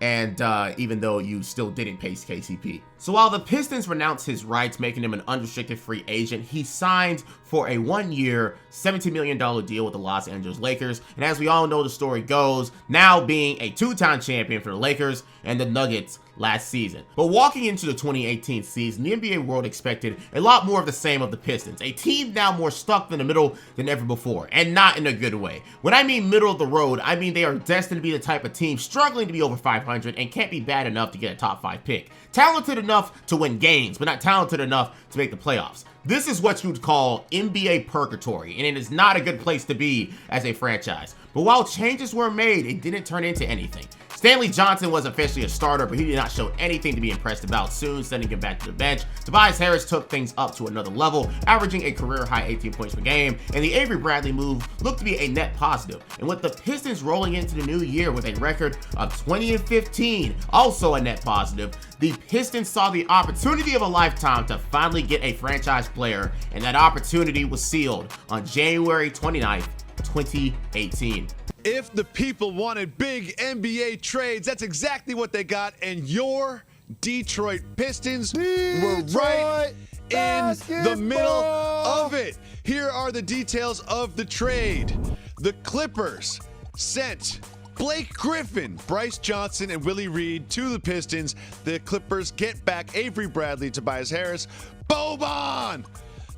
And even though you still didn't pay KCP. So while the Pistons renounced his rights, making him an unrestricted free agent, he signed for a 1-year, $17 million deal with the Los Angeles Lakers. And as we all know, the story goes, now being a 2-time champion for the Lakers and the Nuggets last season. But walking into the 2018 season, the NBA world expected a lot more of the same of the Pistons, a team now more stuck in the middle than ever before, and not in a good way. When I mean middle of the road, I mean they are destined to be the type of team struggling to be over 500 and can't be bad enough to get a top 5 pick. Talented enough to win games, but not talented enough to make the playoffs. This is what you'd call NBA purgatory, and it is not a good place to be as a franchise. But while changes were made, it didn't turn into anything. Stanley Johnson was officially a starter, but he did not show anything to be impressed about, soon sending him back to the bench. Tobias Harris took things up to another level, averaging a career-high 18 points per game, and the Avery Bradley move looked to be a net positive. And with the Pistons rolling into the new year with a record of 20-15, also a net positive, the Pistons saw the opportunity of a lifetime to finally get a franchise player, and that opportunity was sealed on January 29th, 2018. If the people wanted big NBA trades, that's exactly what they got, and your Detroit Pistons were right in the middle of it. Here are the details of the trade. The Clippers sent Blake Griffin, Bryce Johnson, and Willie Reed to the Pistons. The Clippers get back Avery Bradley, Tobias Harris, Boban,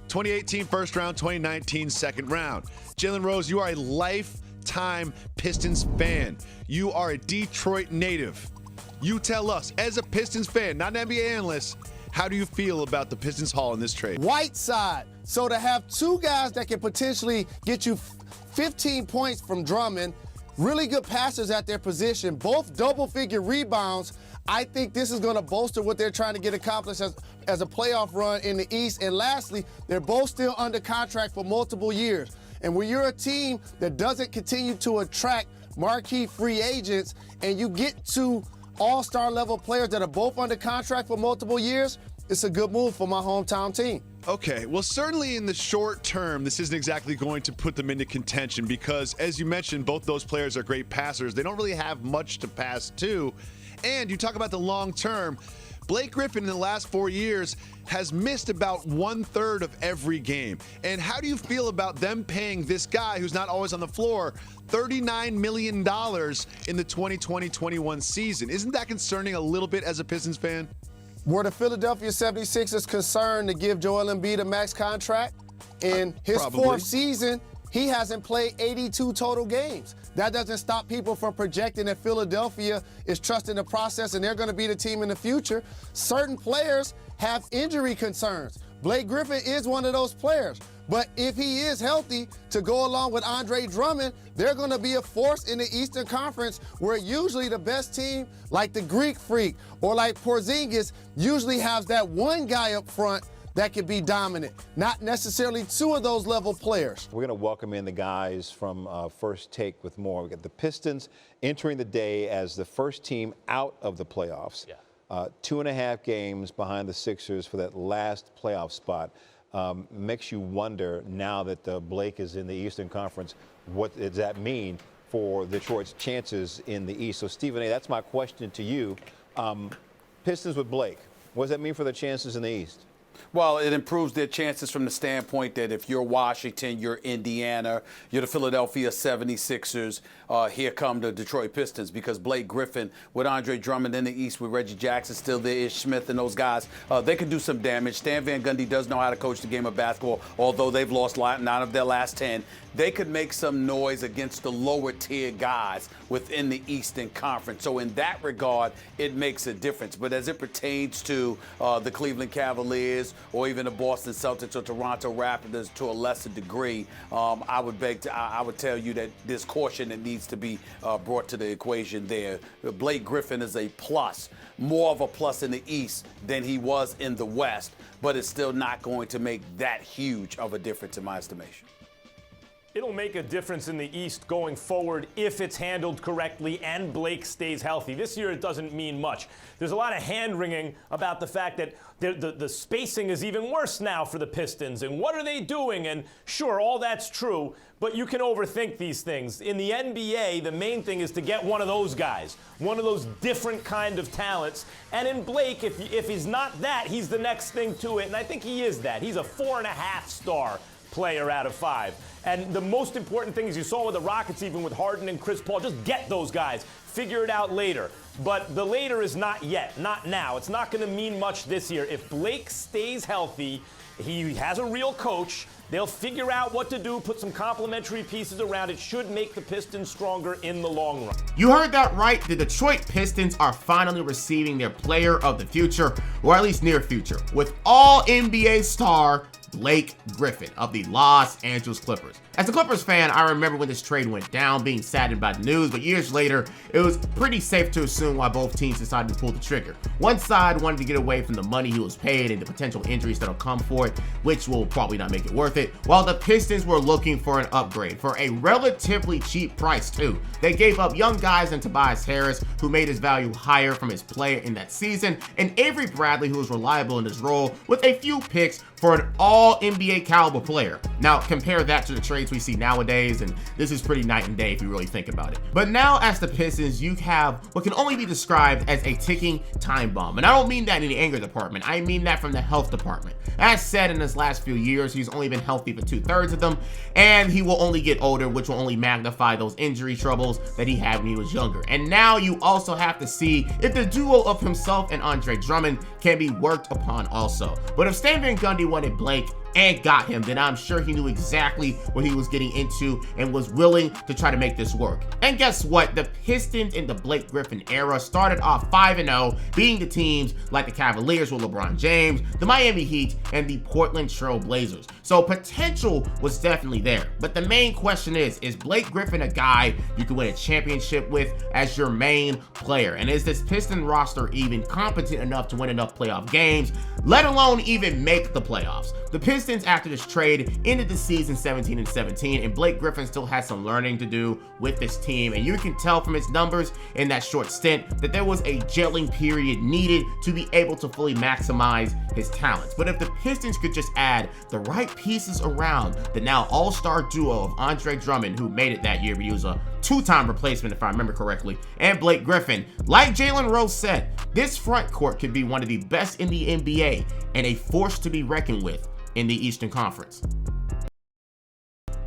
2018 first round, 2019 second round. Jalen Rose, you are a lifetime Pistons fan. You are a Detroit native. You tell us, as a Pistons fan, not an NBA analyst, how do you feel about the Pistons haul in this trade? Whiteside. So to have two guys that can potentially get you 15 points from Drummond, really good passers at their position, both double-figure rebounds, I think this is going to bolster what they're trying to get accomplished as a playoff run in the East. And lastly, they're both still under contract for multiple years. And when you're a team that doesn't continue to attract marquee free agents and you get to all-star level players that are both under contract for multiple years, it's a good move for my hometown team. Okay, well, certainly in the short term, this isn't exactly going to put them into contention because, as you mentioned, both those players are great passers. They don't really have much to pass to. And you talk about the long term. Blake Griffin in the last 4 years has missed about 1/3 of every game. And how do you feel about them paying this guy who's not always on the floor $39 million in the 2020-21 season? Isn't that concerning a little bit as a Pistons fan? Were the Philadelphia 76ers concerned to give Joel Embiid a max contract? In his fourth season, he hasn't played 82 total games. That doesn't stop people from projecting that Philadelphia is trusting the process and they're going to be the team in the future. Certain players have injury concerns. Blake Griffin is one of those players. But if he is healthy to go along with Andre Drummond, they're going to be a force in the Eastern Conference where usually the best team, like the Greek Freak or like Porzingis, usually has that one guy up front that could be dominant, not necessarily two of those level players. We're going to welcome in the guys from First Take with more. We got the Pistons entering the day as the first team out of the playoffs. 2.5 games behind the Sixers for that last playoff spot. Makes you wonder now that Blake is in the Eastern Conference, what does that mean for Detroit's chances in the East? So, Stephen A., that's my question to you. Pistons with Blake, what does that mean for their chances in the East? Well, it improves their chances from the standpoint that if you're Washington, you're Indiana, you're the Philadelphia 76ers, here come the Detroit Pistons, because Blake Griffin with Andre Drummond in the East with Reggie Jackson still there, Ish Smith and those guys, they can do some damage. Stan Van Gundy does know how to coach the game of basketball, although they've lost 9 of their last 10. They could make some noise against the lower tier guys within the Eastern Conference. So in that regard, it makes a difference. But as it pertains to the Cleveland Cavaliers or even the Boston Celtics or Toronto Raptors to a lesser degree, I would tell you that there's caution that needs to be brought to the equation there. Blake Griffin is a plus, more of a plus in the East than he was in the West, but it's still not going to make that huge of a difference in my estimation. It'll make a difference in the East going forward if it's handled correctly and Blake stays healthy. This year, it doesn't mean much. There's a lot of hand-wringing about the fact that the spacing is even worse now for the Pistons. And what are they doing? And sure, all that's true, but you can overthink these things. In the NBA, the main thing is to get one of those guys, one of those different kind of talents. And in Blake, if he's not that, he's the next thing to it. And I think he is that. He's a 4.5 star player out of 5. And the most important thing is you saw with the Rockets, even with Harden and Chris Paul, just get those guys. Figure it out later. But the later is not yet, not now. It's not going to mean much this year. If Blake stays healthy, he has a real coach, they'll figure out what to do, put some complementary pieces around it. Should make the Pistons stronger in the long run. You heard that right. The Detroit Pistons are finally receiving their player of the future, or at least near future, with all NBA star Blake Griffin of the Los Angeles Clippers. As a Clippers fan, I remember when this trade went down, being saddened by the news, but years later, it was pretty safe to assume why both teams decided to pull the trigger. One side wanted to get away from the money he was paid and the potential injuries that'll come for it, which will probably not make it worth it, while the Pistons were looking for an upgrade for a relatively cheap price too. They gave up young guys in Tobias Harris, who made his value higher from his play in that season, and Avery Bradley, who was reliable in his role, with a few picks for an all-NBA caliber player. Now, compare that to the trades we see nowadays, and this is pretty night and day if you really think about it. But now, as the Pistons, you have what can only be described as a ticking time bomb. And I don't mean that in the anger department, I mean that from the health department. As said, in his last few years, he's only been healthy for 2/3 of them, and he will only get older, which will only magnify those injury troubles that he had when he was younger. And now you also have to see if the duo of himself and Andre Drummond can be worked upon also. But if Stan Van Gundy wanted Blake and got him, then I'm sure he knew exactly what he was getting into and was willing to try to make this work. And guess what? The Pistons in the Blake Griffin era started off 5-0, beating the teams like the Cavaliers with LeBron James, the Miami Heat, and the Portland Trail Blazers. So potential was definitely there. But the main question is Blake Griffin a guy you can win a championship with as your main player? And is this Piston roster even competent enough to win enough playoff games, let alone even make the playoffs? The Pistons Pistons, after this trade, ended the season 17-17, and Blake Griffin still has some learning to do with this team, and you can tell from his numbers in that short stint that there was a gelling period needed to be able to fully maximize his talents. But if the Pistons could just add the right pieces around the now all-star duo of Andre Drummond, who made it that year, but he was a two-time replacement if I remember correctly, and Blake Griffin, like Jalen Rose said, this front court could be one of the best in the NBA and a force to be reckoned with in the Eastern Conference.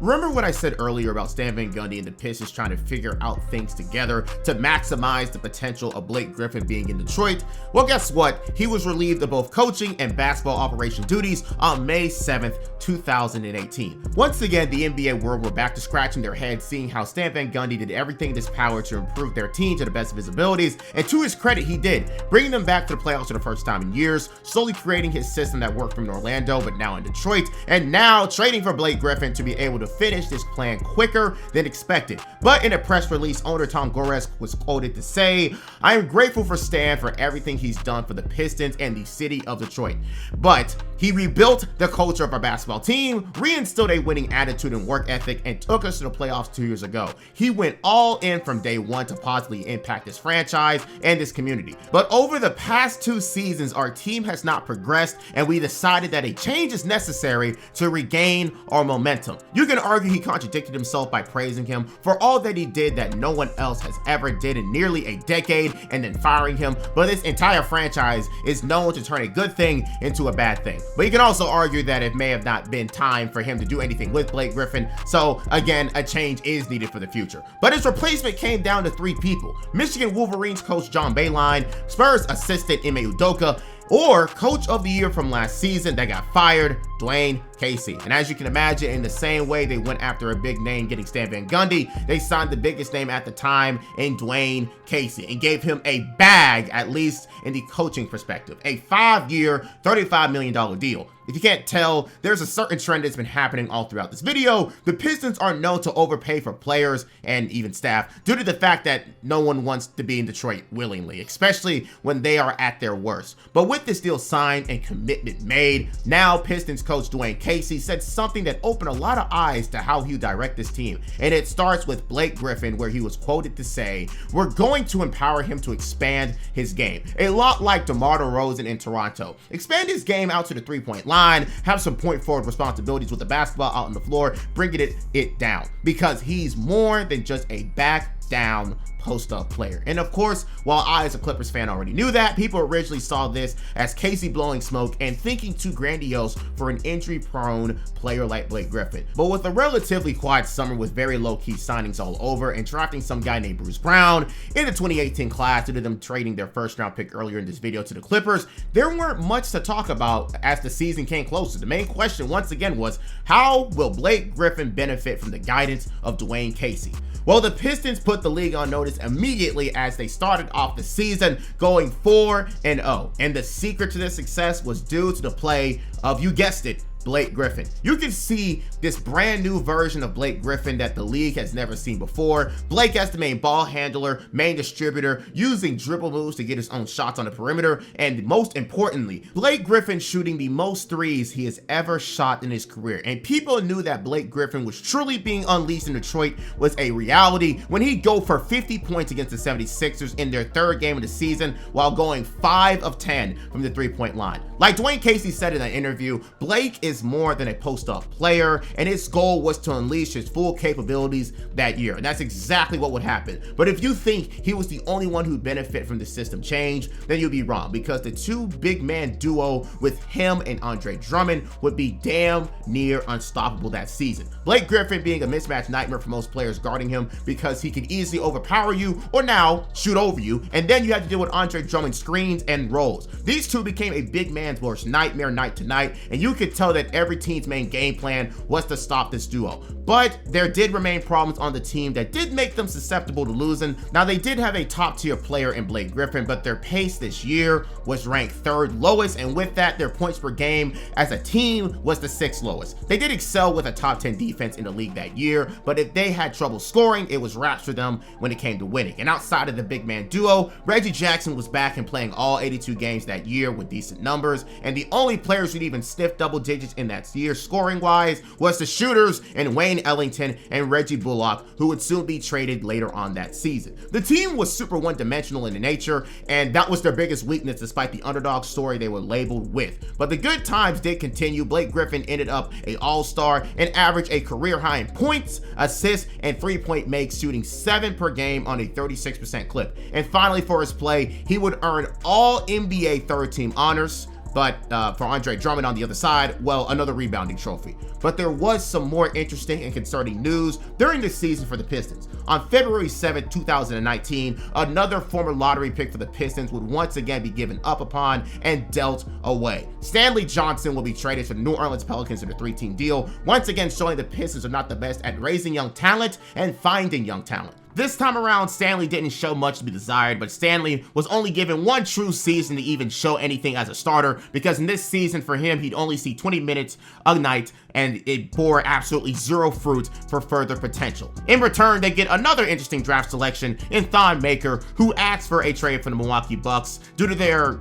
Remember what I said earlier about Stan Van Gundy and the Pistons trying to figure out things together to maximize the potential of Blake Griffin being in Detroit? Well, guess what? He was relieved of both coaching and basketball operation duties on May 7th, 2018. Once again, the NBA world were back to scratching their heads, seeing how Stan Van Gundy did everything in his power to improve their team to the best of his abilities, and to his credit, he did, bringing them back to the playoffs for the first time in years, slowly creating his system that worked from Orlando, but now in Detroit, and now trading for Blake Griffin to be able to finish this plan quicker than expected. But in a press release, owner Tom Gores was quoted to say, "I am grateful for Stan for everything he's done for the Pistons and the city of Detroit. But he rebuilt the culture of our basketball team, reinstilled a winning attitude and work ethic, and took us to the playoffs 2 years ago. He went all in from day one to positively impact this franchise and this community. But over the past 2 seasons, our team has not progressed, and we decided that a change is necessary to regain our momentum." You can argue he contradicted himself by praising him for all that he did that no one else has ever did in nearly a decade and then firing him, but this entire franchise is known to turn a good thing into a bad thing. But you can also argue that it may have not been time for him to do anything with Blake Griffin, so again, a change is needed for the future. But his replacement came down to 3 people: Michigan Wolverines coach John Beilein, Spurs assistant Ime Udoka, or coach of the year from last season that got fired, Dwayne Casey. And as you can imagine, in the same way they went after a big name getting Stan Van Gundy, they signed the biggest name at the time in Dwayne Casey and gave him a bag, at least in the coaching perspective, a 5-year, $35 million deal. If you can't tell, there's a certain trend that's been happening all throughout this video. The Pistons are known to overpay for players and even staff due to the fact that no one wants to be in Detroit willingly, especially when they are at their worst. But with this deal signed and commitment made, now Pistons coach Dwayne Casey said something that opened a lot of eyes to how he'll direct this team. And it starts with Blake Griffin, where he was quoted to say, "We're going to empower him to expand his game. A lot like DeMar DeRozan in Toronto. Expand his game out to the three-point line, have some point forward responsibilities with the basketball out on the floor, bringing it down. Because he's more than just a back down post-up player." And of course, while I as a Clippers fan already knew that, people originally saw this as Casey blowing smoke and thinking too grandiose for an injury-prone player like Blake Griffin. But with a relatively quiet summer with very low-key signings all over and drafting some guy named Bruce Brown in the 2018 class due to them trading their first-round pick earlier in this video to the Clippers, there weren't much to talk about as the season came closer. The main question once again was, how will Blake Griffin benefit from the guidance of Dwayne Casey? Well, the Pistons put the league on notice immediately as they started off the season going 4-0. And the secret to their success was due to the play of, you guessed it, Blake Griffin. You can see this brand new version of Blake Griffin that the league has never seen before. Blake as the main ball handler, main distributor, using dribble moves to get his own shots on the perimeter, and most importantly, Blake Griffin shooting the most threes he has ever shot in his career. And people knew that Blake Griffin was truly being unleashed in Detroit was a reality when he'd go for 50 points against the 76ers in their 3rd game of the season while going 5 of 10 from the three-point line. Like Dwayne Casey said in an interview, Blake is more than a post-up player, and his goal was to unleash his full capabilities that year. And that's exactly what would happen. But if you think he was the only one who'd benefit from the system change, then you'd be wrong, because the 2 big man duo with him and Andre Drummond would be damn near unstoppable that season. Blake Griffin being a mismatch nightmare for most players guarding him because he could easily overpower you or now shoot over you, and then you had to deal with Andre Drummond's screens and rolls. These 2 became a big man's worst nightmare night to night, and you could tell that every team's main game plan was to stop this duo. But there did remain problems on the team that did make them susceptible to losing. Now, they did have a top tier player in Blake Griffin, but their pace this year was ranked 3rd lowest, and with that, their points per game as a team was the 6th lowest. They did excel with a top 10 defense in the league that year, but if they had trouble scoring, it was wraps for them when it came to winning. And outside of the big man duo, Reggie Jackson was back and playing all 82 games that year with decent numbers, and the only players who'd even sniff double digits in that year scoring-wise was the shooters and Wayne Ellington and Reggie Bullock, who would soon be traded later on that season. The team was super one-dimensional in nature, and that was their biggest weakness despite the underdog story they were labeled with. But the good times did continue. Blake Griffin ended up an all-star and averaged a career high in points, assists, and three-point makes, shooting 7 per game on a 36% clip. And finally, for his play, he would earn all NBA third-team honors. But for Andre Drummond on the other side, well, another rebounding trophy. But there was some more interesting and concerning news during this season for the Pistons. On February 7, 2019, another former lottery pick for the Pistons would once again be given up upon and dealt away. Stanley Johnson will be traded to the New Orleans Pelicans in a 3-team deal, once again showing the Pistons are not the best at raising young talent and finding young talent. This time around, Stanley didn't show much to be desired, but Stanley was only given one true season to even show anything as a starter, because in this season for him, he'd only see 20 minutes a night, and it bore absolutely zero fruit for further potential. In return, they get another interesting draft selection in Thon Maker, who asked for a trade from the Milwaukee Bucks due to their,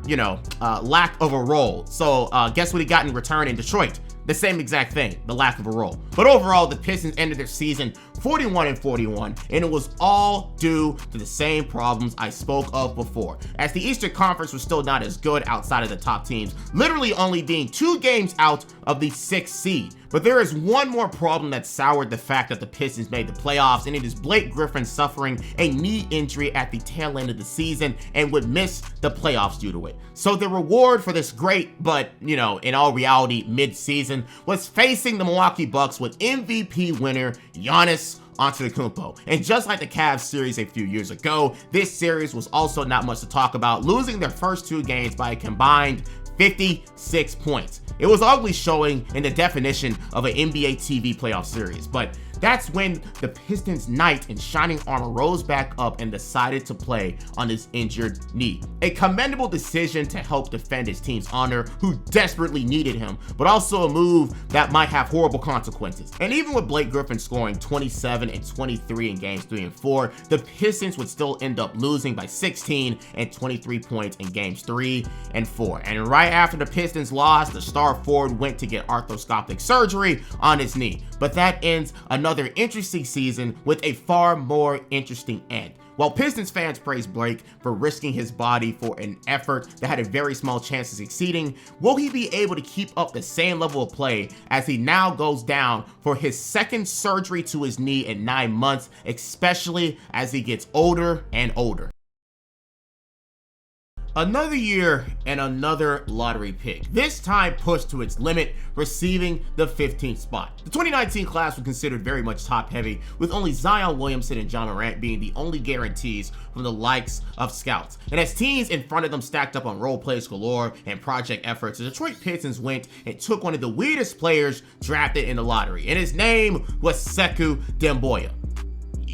lack of a role. So guess what he got in return in Detroit? The same exact thing, the lack of a role. But overall, the Pistons ended their season 41-41, and it was all due to the same problems I spoke of before, as the Eastern Conference was still not as good outside of the top teams, literally only being 2 games out of the 6th seed. But there is one more problem that soured the fact that the Pistons made the playoffs, and it is Blake Griffin suffering a knee injury at the tail end of the season and would miss the playoffs due to it. So the reward for this great, but, in all reality, mid-season was facing the Milwaukee Bucks with MVP winner Giannis Antetokounmpo. And just like the Cavs series a few years ago, this series was also not much to talk about, losing their first 2 games by a combined 56 points. It was ugly showing in the definition of an NBA TV playoff series, but that's when the Pistons' knight in shining armor rose back up and decided to play on his injured knee. A commendable decision to help defend his team's honor, who desperately needed him, but also a move that might have horrible consequences. And even with Blake Griffin scoring 27 and 23 in games 3 and 4, the Pistons would still end up losing by 16 and 23 points in games 3 and 4. And right after the Pistons lost, the star forward went to get arthroscopic surgery on his knee. But that ends another interesting season with a far more interesting end. While Pistons fans praise Blake for risking his body for an effort that had a very small chance of succeeding, will he be able to keep up the same level of play as he now goes down for his second surgery to his knee in 9 months, especially as he gets older and older? Another year and another lottery pick, this time pushed to its limit, receiving the 15th spot. The 2019 class was considered very much top-heavy, with only Zion Williamson and John Morant being the only guarantees from the likes of scouts. And as teams in front of them stacked up on role plays galore and project efforts, the Detroit Pistons went and took one of the weirdest players drafted in the lottery, and his name was Sekou Doumbouya.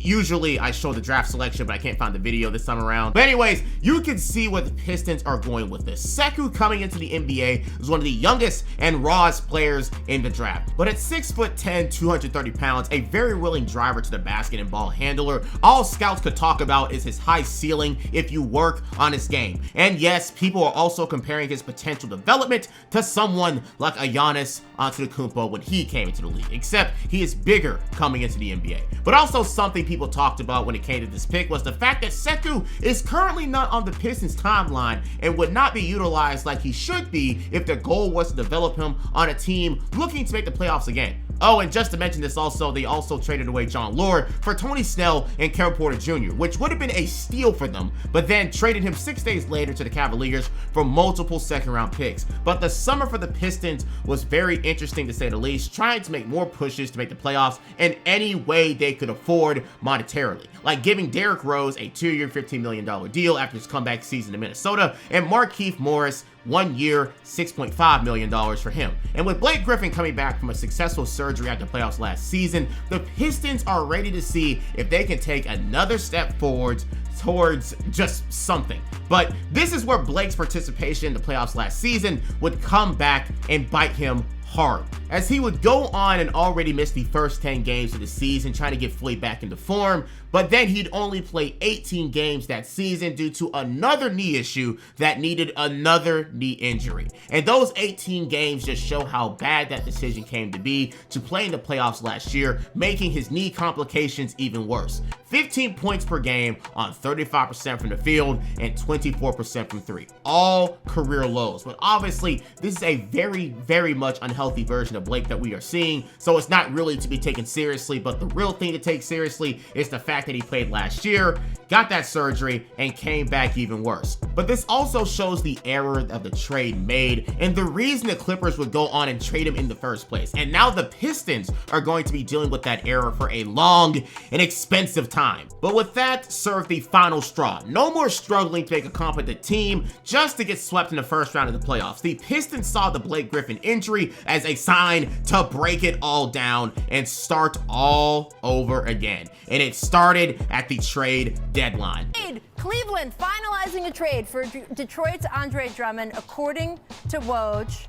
Usually I show the draft selection, but I can't find the video this time around. But anyways, you can see where the Pistons are going with this. Sekou, coming into the NBA, is one of the youngest and rawest players in the draft. But at 6'10", 230 pounds, a very willing driver to the basket and ball handler, all scouts could talk about is his high ceiling if you work on his game. And yes, people are also comparing his potential development to someone like a Giannis Antetokounmpo when he came into the league, except he is bigger coming into the NBA. But also something people talked about when it came to this pick was the fact that Sekou is currently not on the Pistons timeline and would not be utilized like he should be if the goal was to develop him on a team looking to make the playoffs again. Oh, and just to mention this also, they also traded away John Lord for Tony Snell and Kevin Porter Jr., which would have been a steal for them, but then traded him 6 days later to the Cavaliers for multiple second-round picks. But the summer for the Pistons was very interesting to say the least, trying to make more pushes to make the playoffs in any way they could afford monetarily, like giving Derrick Rose a 2-year, $15 million deal after his comeback season in Minnesota, and Markieff Morris 1 year, $6.5 million for him. And with Blake Griffin coming back from a successful surgery after the playoffs last season, the Pistons are ready to see if they can take another step forward towards just something. But this is where Blake's participation in the playoffs last season would come back and bite him hard. as he would go on and already miss the first 10 games of the season trying to get fully back into form, but then he'd only play 18 games that season due to another knee issue that needed another knee injury. And those 18 games just show how bad that decision came to be to play in the playoffs last year, making his knee complications even worse. 15 points per game on 35% from the field and 24% from three. All career lows. But obviously, this is a very, very much unhealthy version of Blake that we are seeing, so it's not really to be taken seriously, but the real thing to take seriously is the fact that he played last year, got that surgery, and came back even worse. But this also shows the error of the trade made and the reason the Clippers would go on and trade him in the first place. And now the Pistons are going to be dealing with that error for a long and expensive time. But with that served the final straw. No more struggling to make a competent team just to get swept in the first round of the playoffs. The Pistons saw the Blake Griffin injury as a sign to break it all down and start all over again. And it started at the trade deadline. Cleveland finalizing a trade for Detroit's Andre Drummond, according to Woj.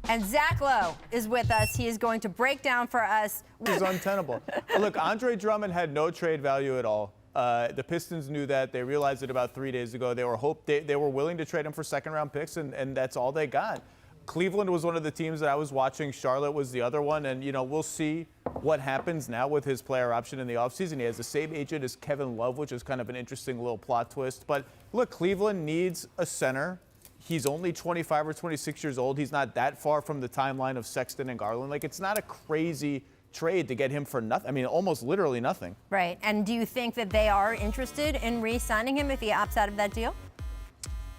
And Zach Lowe is with us. He is going to break down for us. This is untenable. Look, Andre Drummond had no trade value at all. The Pistons knew that. They realized it about 3 days ago. They were willing to trade him for second-round picks, and that's all they got. Cleveland was one of the teams that I was watching. Charlotte was the other one. And, we'll see what happens now with his player option in the offseason. He has the same agent as Kevin Love, which is kind of an interesting little plot twist. But, look, Cleveland needs a center. He's only 25 or 26 years old. He's not that far from the timeline of Sexton and Garland. Like, it's not a crazy trade to get him for nothing. I mean, almost literally nothing. Right. And do you think that they are interested in re-signing him if he opts out of that deal?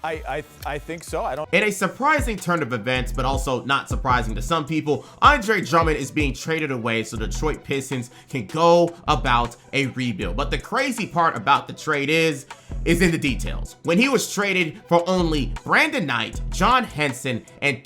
I think so. In a surprising turn of events, but also not surprising to some people, Andre Drummond is being traded away so Detroit Pistons can go about a rebuild. But the crazy part about the trade is in the details. When he was traded for only Brandon Knight, John Henson, and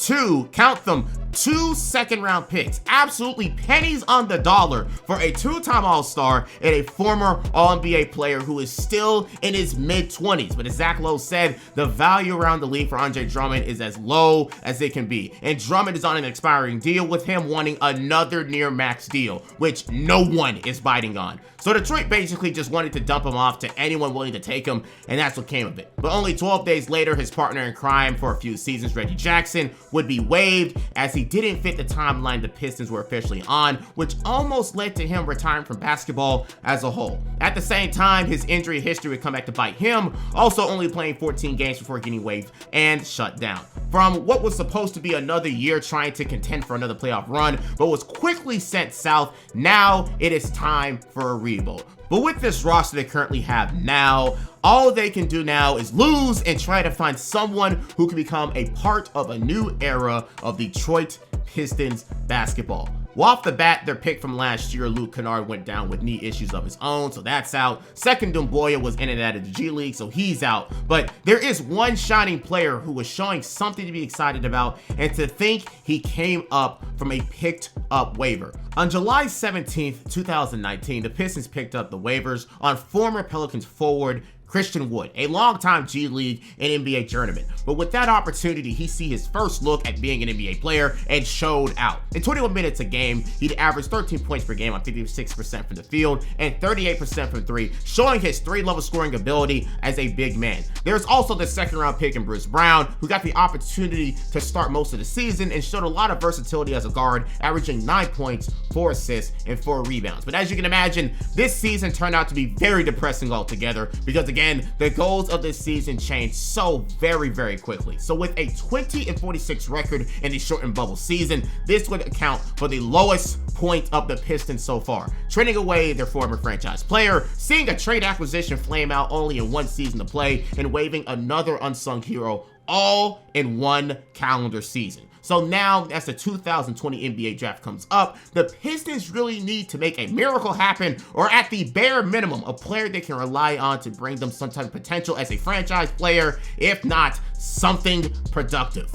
count them, 2 second-round picks, absolutely pennies on the dollar for a 2-time All-Star and a former All-NBA player who is still in his mid-20s. But as Zach Lowe said, the value around the league for Andre Drummond is as low as it can be. And Drummond is on an expiring deal, with him wanting another near-max deal, which no one is biting on. So Detroit basically just wanted to dump him off to anyone willing to take him, and that's what came of it. But only 12 days later, his partner in crime for a few seasons, Reggie Jackson, would be waived as he didn't fit the timeline the Pistons were officially on, which almost led to him retiring from basketball as a whole. At the same time, his injury history would come back to bite him, also only playing 14 games before getting waived and shut down. From what was supposed to be another year trying to contend for another playoff run, but was quickly sent south, now it is time for a rebuild. But with this roster they currently have now, all they can do now is lose and try to find someone who can become a part of a new era of Detroit Pistons basketball. Well, off the bat, their pick from last year, Luke Kennard, went down with knee issues of his own, so that's out. Second Dumboya was in and out of the G League, so he's out. But there is one shining player who was showing something to be excited about, and to think he came up from a picked-up waiver. On July 17th, 2019, the Pistons picked up the waivers on former Pelicans forward Christian Wood, a longtime G League and NBA journeyman. But with that opportunity, he see his first look at being an NBA player and showed out. In 21 minutes a game, he'd average 13 points per game on 56% from the field and 38% from three, showing his three-level scoring ability as a big man. There's also the second-round pick in Bruce Brown, who got the opportunity to start most of the season and showed a lot of versatility as a guard, averaging 9 points, 4 assists, and 4 rebounds. But as you can imagine, this season turned out to be very depressing altogether, because again, the goals of this season changed so very, very quickly. So with a 20-46 record in the shortened bubble season, this would account for the lowest point of the Pistons so far, trading away their former franchise player, seeing a trade acquisition flame out only in 1 season to play, and waiving another unsung hero all in 1 calendar season. So now, as the 2020 NBA draft comes up, the Pistons really need to make a miracle happen, or at the bare minimum, a player they can rely on to bring them some type of potential as a franchise player, if not something productive.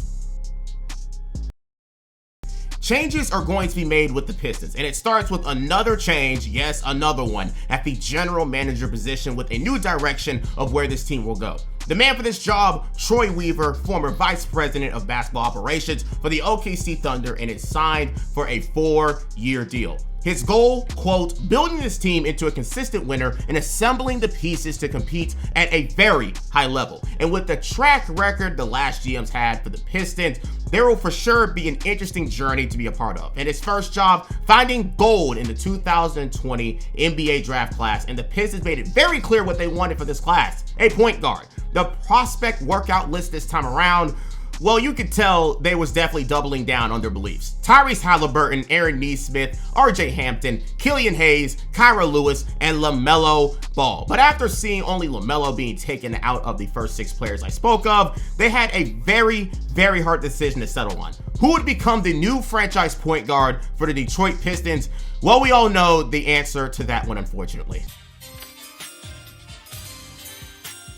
Changes are going to be made with the Pistons, and it starts with another change, yes, another one, at the general manager position, with a new direction of where this team will go. The man for this job, Troy Weaver, former vice president of basketball operations for the OKC Thunder, and is signed for a 4-year deal. His goal, quote, building this team into a consistent winner and assembling the pieces to compete at a very high level. And with the track record the last GMs had for the Pistons, there will for sure be an interesting journey to be a part of. And his first job, finding gold in the 2020 NBA draft class, and the Pistons made it very clear what they wanted for this class, a point guard. The prospect workout list this time around, well, you could tell they was definitely doubling down on their beliefs. Tyrese Halliburton, Aaron Nesmith, RJ Hampton, Killian Hayes, Kyra Lewis, and LaMelo Ball. But after seeing only LaMelo being taken out of the first 6 players I spoke of, they had a very, very hard decision to settle on. Who would become the new franchise point guard for the Detroit Pistons? Well, we all know the answer to that one, unfortunately.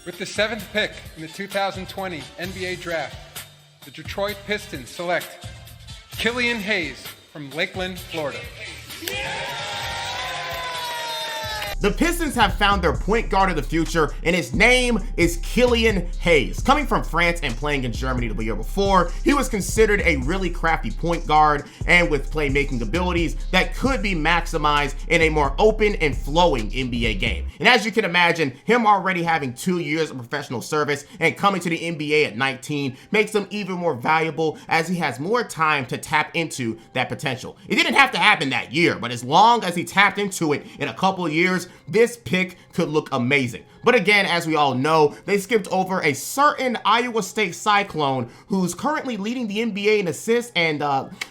With the 7th pick in the 2020 NBA Draft, the Detroit Pistons select Killian Hayes from Lakeland, Florida. The Pistons have found their point guard of the future, and his name is Killian Hayes. Coming from France and playing in Germany the year before, he was considered a really crafty point guard and with playmaking abilities that could be maximized in a more open and flowing NBA game. And as you can imagine, him already having 2 years of professional service and coming to the NBA at 19 makes him even more valuable as he has more time to tap into that potential. It didn't have to happen that year, but as long as he tapped into it in a couple of years, this pick could look amazing. But again, as we all know, they skipped over a certain Iowa State Cyclone who's currently leading the NBA in assists and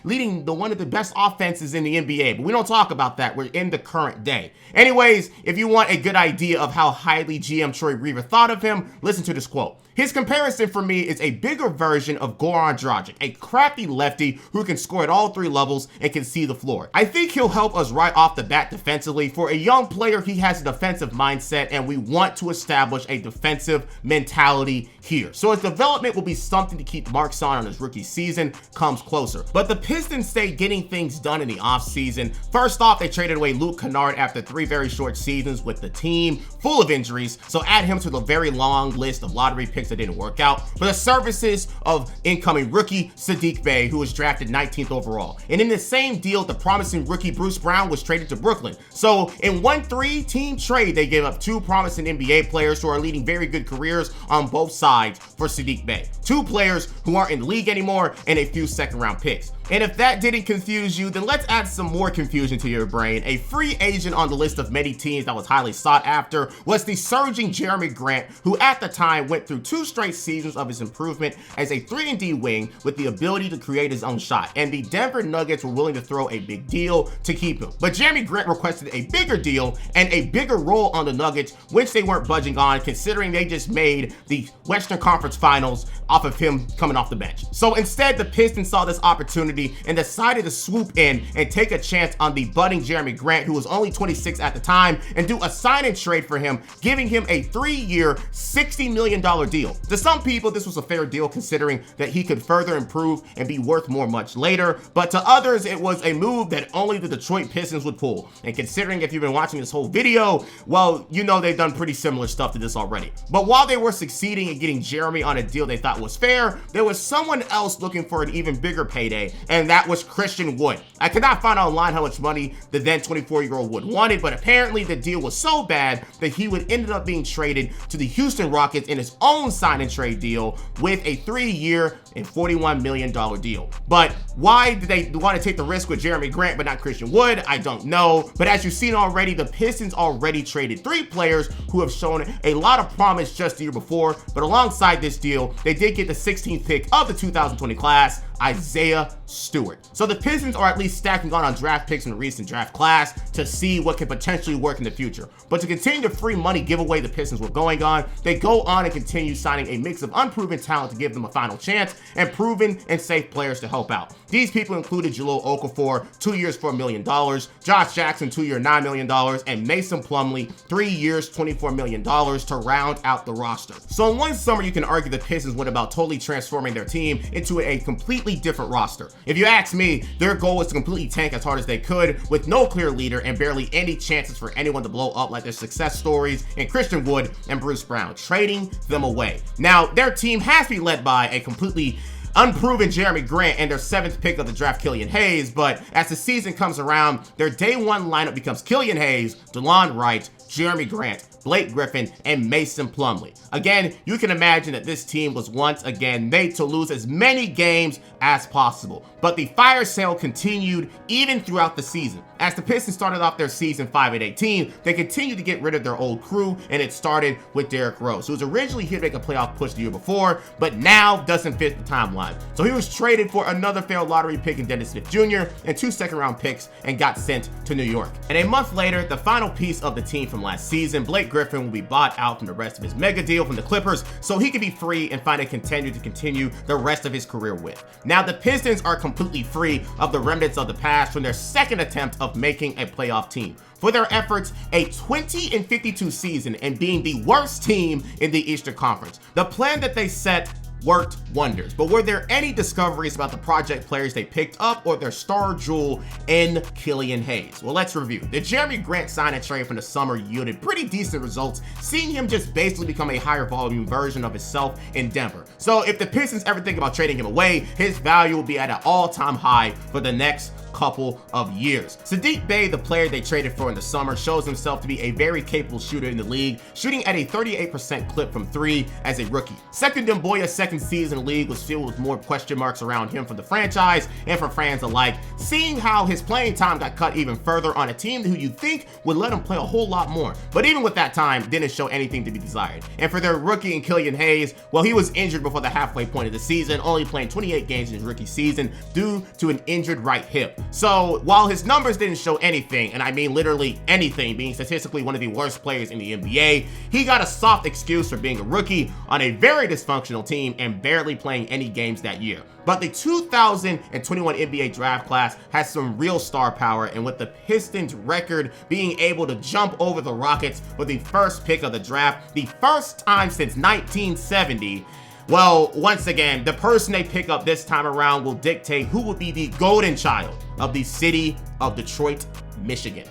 leading one of the best offenses in the NBA. But we don't talk about that. We're in the current day. Anyways, if you want a good idea of how highly GM Troy Weaver thought of him, listen to this quote. His comparison for me is a bigger version of Goran Dragic, a crafty lefty who can score at all 3 levels and can see the floor. I think he'll help us right off the bat defensively. For a young player, he has a defensive mindset, and we want to establish a defensive mentality here. So his development will be something to keep marks on his rookie season comes closer. But the Pistons stayed getting things done in the offseason. First off, they traded away Luke Kennard after 3 very short seasons with the team full of injuries, so add him to the very long list of lottery picks that didn't work out, for the services of incoming rookie Saddiq Bey, who was drafted 19th overall. And in the same deal, the promising rookie Bruce Brown was traded to Brooklyn. So in one 3-team trade, they gave up 2 promising NBA players who are leading very good careers on both sides for Saddiq Bey. 2 players who aren't in the league anymore and a few second-round picks. And if that didn't confuse you, then let's add some more confusion to your brain. A free agent on the list of many teams that was highly sought after was the surging Jeremy Grant, who at the time went through 2 straight seasons of his improvement as a 3-and-D wing with the ability to create his own shot. And the Denver Nuggets were willing to throw a big deal to keep him. But Jeremy Grant requested a bigger deal and a bigger role on the Nuggets, which they weren't budging on, considering they just made the Western Conference Finals off of him coming off the bench. So instead, the Pistons saw this opportunity and decided to swoop in and take a chance on the budding Jeremy Grant, who was only 26 at the time, and do a sign and trade for him, giving him a 3-year, $60 million deal. To some people, this was a fair deal considering that he could further improve and be worth more much later, but to others, it was a move that only the Detroit Pistons would pull. And considering if you've been watching this whole video, well, you know they've done pretty similar stuff to this already. But while they were succeeding in getting Jeremy on a deal they thought was fair, there was someone else looking for an even bigger payday, and that was Christian Wood. I could not find online how much money the then 24-year-old Wood wanted, but apparently the deal was so bad that he would ended up being traded to the Houston Rockets in his own sign and trade deal with a 3-year and $41 million deal. But why did they want to take the risk with Jeremy Grant but not Christian Wood? I don't know. But as you've seen already, the Pistons already traded 3 players who have shown a lot of promise just the year before. But alongside this deal, they did get the 16th pick of the 2020 class, Isaiah Stewart. So the Pistons are at least stacking on draft picks in the recent draft class to see what could potentially work in the future. But to continue the free money giveaway the Pistons were going on, they go on and continue signing a mix of unproven talent to give them a final chance and proven and safe players to help out. These people included Jahlil Okafor, 2 years, $4 million, Josh Jackson, 2 year, $9 million, and Mason Plumlee, 3 years, $24 million to round out the roster. So in one summer, you can argue the Pistons went about totally transforming their team into a completely different roster. If you ask me, their goal was to completely tank as hard as they could with no clear leader and barely any chances for anyone to blow up like their success stories in Christian Wood and Bruce Brown, trading them away. Now, their team has to be led by a completely unproven Jeremy Grant and their 7th pick of the draft, Killian Hayes, but as the season comes around, their day one lineup becomes Killian Hayes, DeLon Wright, Jeremy Grant, Blake Griffin, and Mason Plumlee. Again, you can imagine that this team was once again made to lose as many games as possible, but the fire sale continued even throughout the season. As the Pistons started off their season 5-18, they continued to get rid of their old crew, and it started with Derrick Rose, who was originally here to make a playoff push the year before, but now doesn't fit the timeline. So he was traded for another failed lottery pick in Dennis Smith Jr. and 2 second-round picks and got sent to New York. And a month later, the final piece of the team from last season, Blake Griffin, will be bought out from the rest of his mega deal from the Clippers so he can be free and find a contender to continue the rest of his career with. Now, the Pistons are completely free of the remnants of the past from their second attempt of making a playoff team. For their efforts, a 20-52 season and being the worst team in the Eastern Conference. The plan that they set worked wonders, but were there any discoveries about the project players they picked up or their star jewel in Killian Hayes? Well, let's review. The Jeremy Grant sign and trade from the summer yielded pretty decent results, seeing him just basically become a higher volume version of himself in Denver. So if the Pistons ever think about trading him away, his value will be at an all-time high for the next couple of years. Saddiq Bey, the player they traded for in the summer, shows himself to be a very capable shooter in the league, shooting at a 38% clip from 3 as a rookie. Sekou Doumbouya's second season in the league was filled with more question marks around him from the franchise and from fans alike, seeing how his playing time got cut even further on a team who you'd think would let him play a whole lot more. But even with that time, didn't show anything to be desired. And for their rookie in Killian Hayes, well, he was injured before the halfway point of the season, only playing 28 games in his rookie season due to an injured right hip. So while his numbers didn't show anything, and I mean literally anything, being statistically one of the worst players in the NBA, he got a soft excuse for being a rookie on a very dysfunctional team and barely playing any games that year. But the 2021 NBA draft class has some real star power, and with the Pistons record being able to jump over the Rockets with the first pick of the draft, the first time since 1970, well, once again, the person they pick up this time around will dictate who will be the golden child of the city of Detroit, Michigan.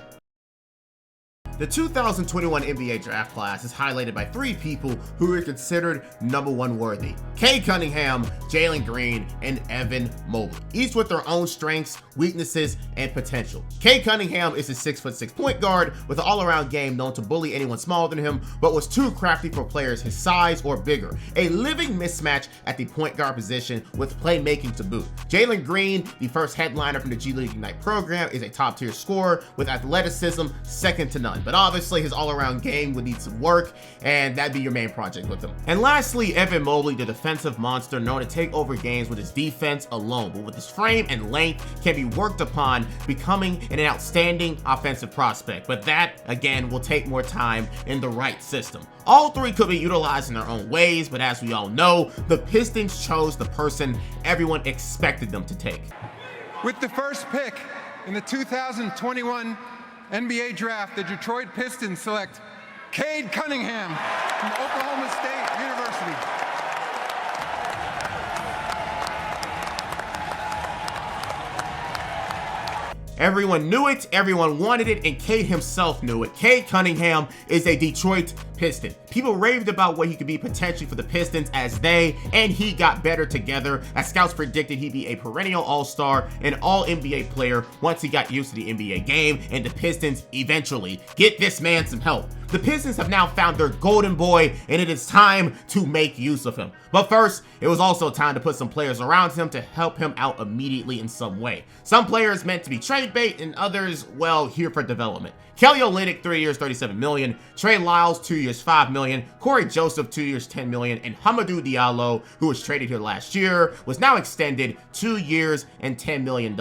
The 2021 NBA draft class is highlighted by 3 people who are considered #1 worthy: Cade Cunningham, Jalen Green, and Evan Mobley, each with their own strengths, weaknesses, and potential. Cade Cunningham is a 6'6" point guard with an all-around game known to bully anyone smaller than him, but was too crafty for players his size or bigger. A living mismatch at the point guard position with playmaking to boot. Jalen Green, the first headliner from the G League Ignite program, is a top-tier scorer with athleticism second to none. But obviously his all-around game would need some work, and that'd be your main project with him. And lastly, Evan Mobley, the defensive monster known to take over games with his defense alone, but with his frame and length can be worked upon, becoming an outstanding offensive prospect. But that, again, will take more time in the right system. All 3 could be utilized in their own ways, but as we all know, the Pistons chose the person everyone expected them to take. With the first pick in the 2021 NBA draft, the Detroit Pistons select Cade Cunningham from Oklahoma State University. Everyone knew it, everyone wanted it, and Cade himself knew it. Cade Cunningham is a Detroit Piston. People raved about what he could be potentially for the Pistons as they and he got better together, as scouts predicted he'd be a perennial all-star and all-NBA player once he got used to the NBA game, and the Pistons eventually get this man some help. The Pistons have now found their golden boy, and it is time to make use of him. But first, it was also time to put some players around him to help him out immediately in some way. Some players meant to be trade bait, and others, well, here for development. Kelly Olynyk, 3 years, $37 million. Trey Lyles, 2 years, $5 million. Corey Joseph, 2 years, $10 million. And Hamidou Diallo, who was traded here last year, was now extended 2 years and $10 million.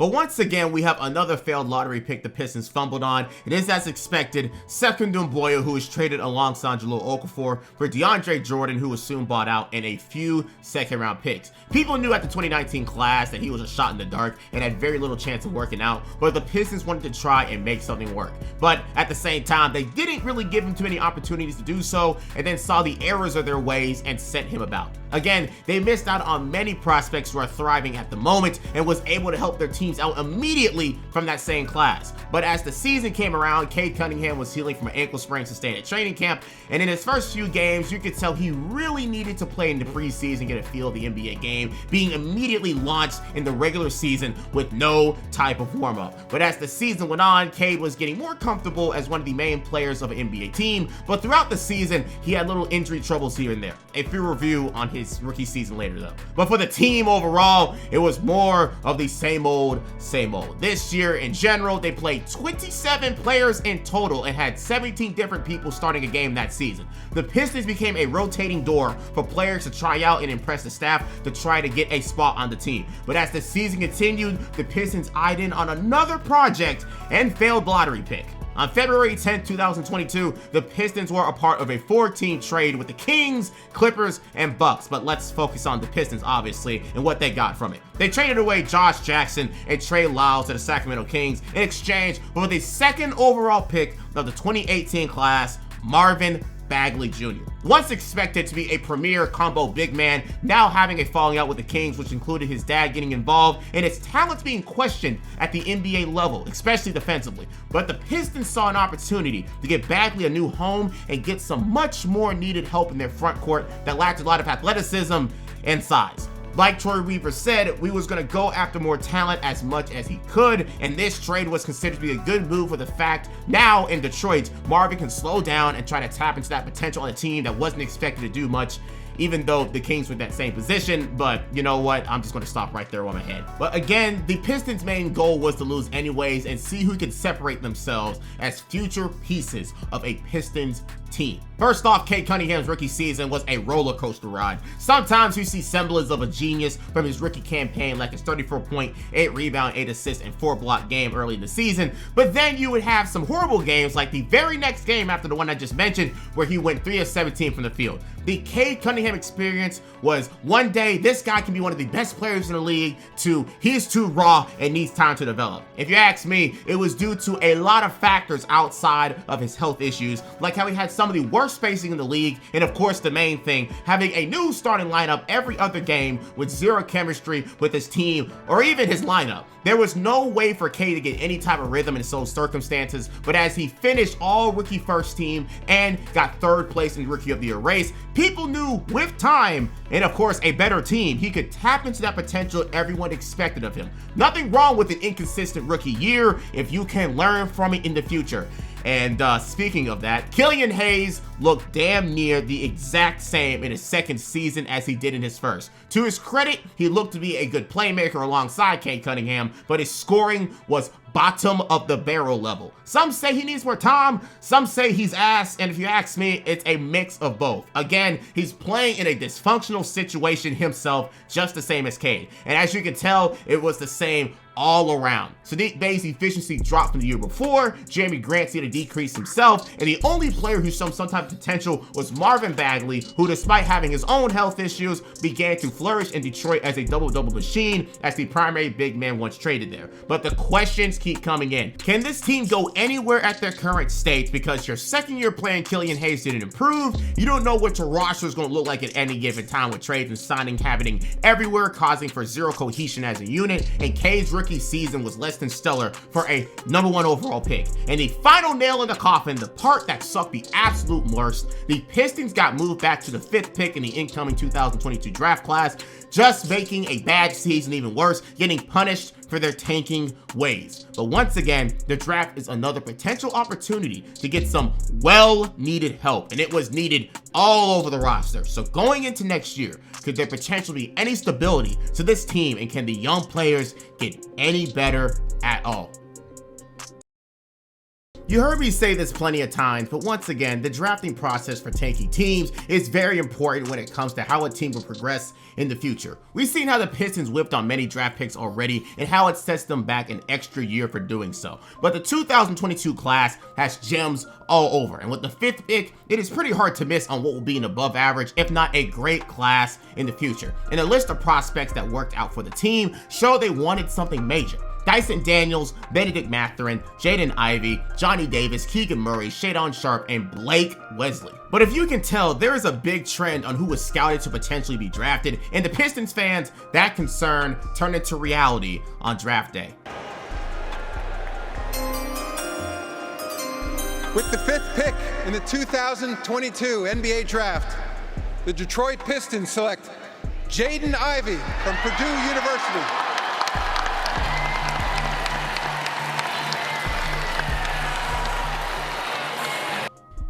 But once again, we have another failed lottery pick the Pistons fumbled on. It is as expected, Sekou Doumbouya, who was traded alongside Jahlil Okafor for DeAndre Jordan, who was soon bought out, and a few second-round picks. People knew at the 2019 class that he was a shot in the dark and had very little chance of working out, but the Pistons wanted to try and make something work. But at the same time, they didn't really give him too many opportunities to do so, and then saw the errors of their ways and sent him about. Again, they missed out on many prospects who are thriving at the moment and was able to help their teams out immediately from that same class. But as the season came around, Cade Cunningham was healing from an ankle sprain sustained at training camp, and in his first few games, you could tell he really needed to play in the preseason, get a feel of the NBA game, being immediately launched in the regular season with no type of warm-up. But as the season went on, Cade was getting more comfortable as one of the main players of an NBA team, but throughout the season, he had little injury troubles here and there. A full review on his rookie season later though. But for the team overall, it was more of the same old, same old. This year in general, they played 27 players in total and had 17 different people starting a game that season. The Pistons became a rotating door for players to try out and impress the staff to try to get a spot on the team. But as the season continued, the Pistons eyed in on another project and failed lottery pick. On February 10, 2022, the Pistons were a part of a 4-team trade with the Kings, Clippers, and Bucks. But let's focus on the Pistons, obviously, and what they got from it. They traded away Josh Jackson and Trey Lyles to the Sacramento Kings in exchange for the second overall pick of the 2018 class, Marvin Bagley Jr. Once expected to be a premier combo big man, now having a falling out with the Kings, which included his dad getting involved and his talents being questioned at the NBA level, especially defensively. But the Pistons saw an opportunity to get Bagley a new home and get some much more needed help in their front court that lacked a lot of athleticism and size. Like Troy Weaver said, we was going to go after more talent as much as he could, and this trade was considered to be a good move for the fact now in Detroit, Marvin can slow down and try to tap into that potential on a team that wasn't expected to do much, even though the Kings were in that same position. But you know what? I'm just going to stop right there on my head. But again, the Pistons' main goal was to lose anyways and see who could separate themselves as future pieces of a Pistons team. First off, Cade Cunningham's rookie season was a roller coaster ride. Sometimes you see semblance of a genius from his rookie campaign, like his 34-point, 8-rebound, 8-assist, and 4-block game early in the season, but then you would have some horrible games like the very next game after the one I just mentioned, where he went 3 of 17 from the field. The Cade Cunningham experience was one day this guy can be one of the best players in the league to he's too raw and needs time to develop. If you ask me, it was due to a lot of factors outside of his health issues, like how he had some of the worst spacing in the league, and of course the main thing, having a new starting lineup every other game with zero chemistry with his team or even his lineup. There was no way for Cade to get any type of rhythm in those circumstances, but as he finished all rookie first team and got 3rd place in rookie of the year race, people knew with time and of course a better team, he could tap into that potential everyone expected of him. Nothing wrong with an inconsistent rookie year if you can learn from it in the future. And speaking of that, Killian Hayes looked damn near the exact same in his second season as he did in his first. To his credit, he looked to be a good playmaker alongside Cade Cunningham, but his scoring was bottom of the barrel level. Some say he needs more time, some say he's ass, and if you ask me, it's a mix of both. Again, he's playing in a dysfunctional situation himself, just the same as Cade. And as you can tell, it was the same all around. Sadiq Bey's efficiency dropped from the year before, Jeremy Grant see a decrease himself, and the only player who showed some type of potential was Marvin Bagley, who despite having his own health issues, began to flourish in Detroit as a double-double machine as the primary big man once traded there. But the questions keep coming in. Can this team go anywhere at their current state? Because your second year playing Killian Hayes didn't improve, you don't know what your roster is going to look like at any given time with trades and signing happening everywhere, causing for zero cohesion as a unit, and Cade's rookie season was less than stellar for a #1 overall pick. And the final nail in the coffin, the part that sucked the absolute worst, the Pistons got moved back to the 5th pick in the incoming 2022 draft class, just making a bad season even worse, getting punished for their tanking ways. But once again, the draft is another potential opportunity to get some well-needed help, and it was needed all over the roster. So going into next year, could there potentially be any stability to this team, and can the young players get any better at all? You heard me say this plenty of times, but once again, the drafting process for tanking teams is very important when it comes to how a team will progress in the future. We've seen how the Pistons whipped on many draft picks already and how it sets them back an extra year for doing so. But the 2022 class has gems all over, and with the 5th pick, it is pretty hard to miss on what will be an above average, if not a great class in the future. And a list of prospects that worked out for the team show they wanted something major. Dyson Daniels, Benedict Mathurin, Jaden Ivey, Johnny Davis, Keegan Murray, Shadon Sharp, and Blake Wesley. But if you can tell, there is a big trend on who was scouted to potentially be drafted, and the Pistons fans, that concern turned into reality on draft day. With the 5th pick in the 2022 NBA Draft, the Detroit Pistons select Jaden Ivey from Purdue University.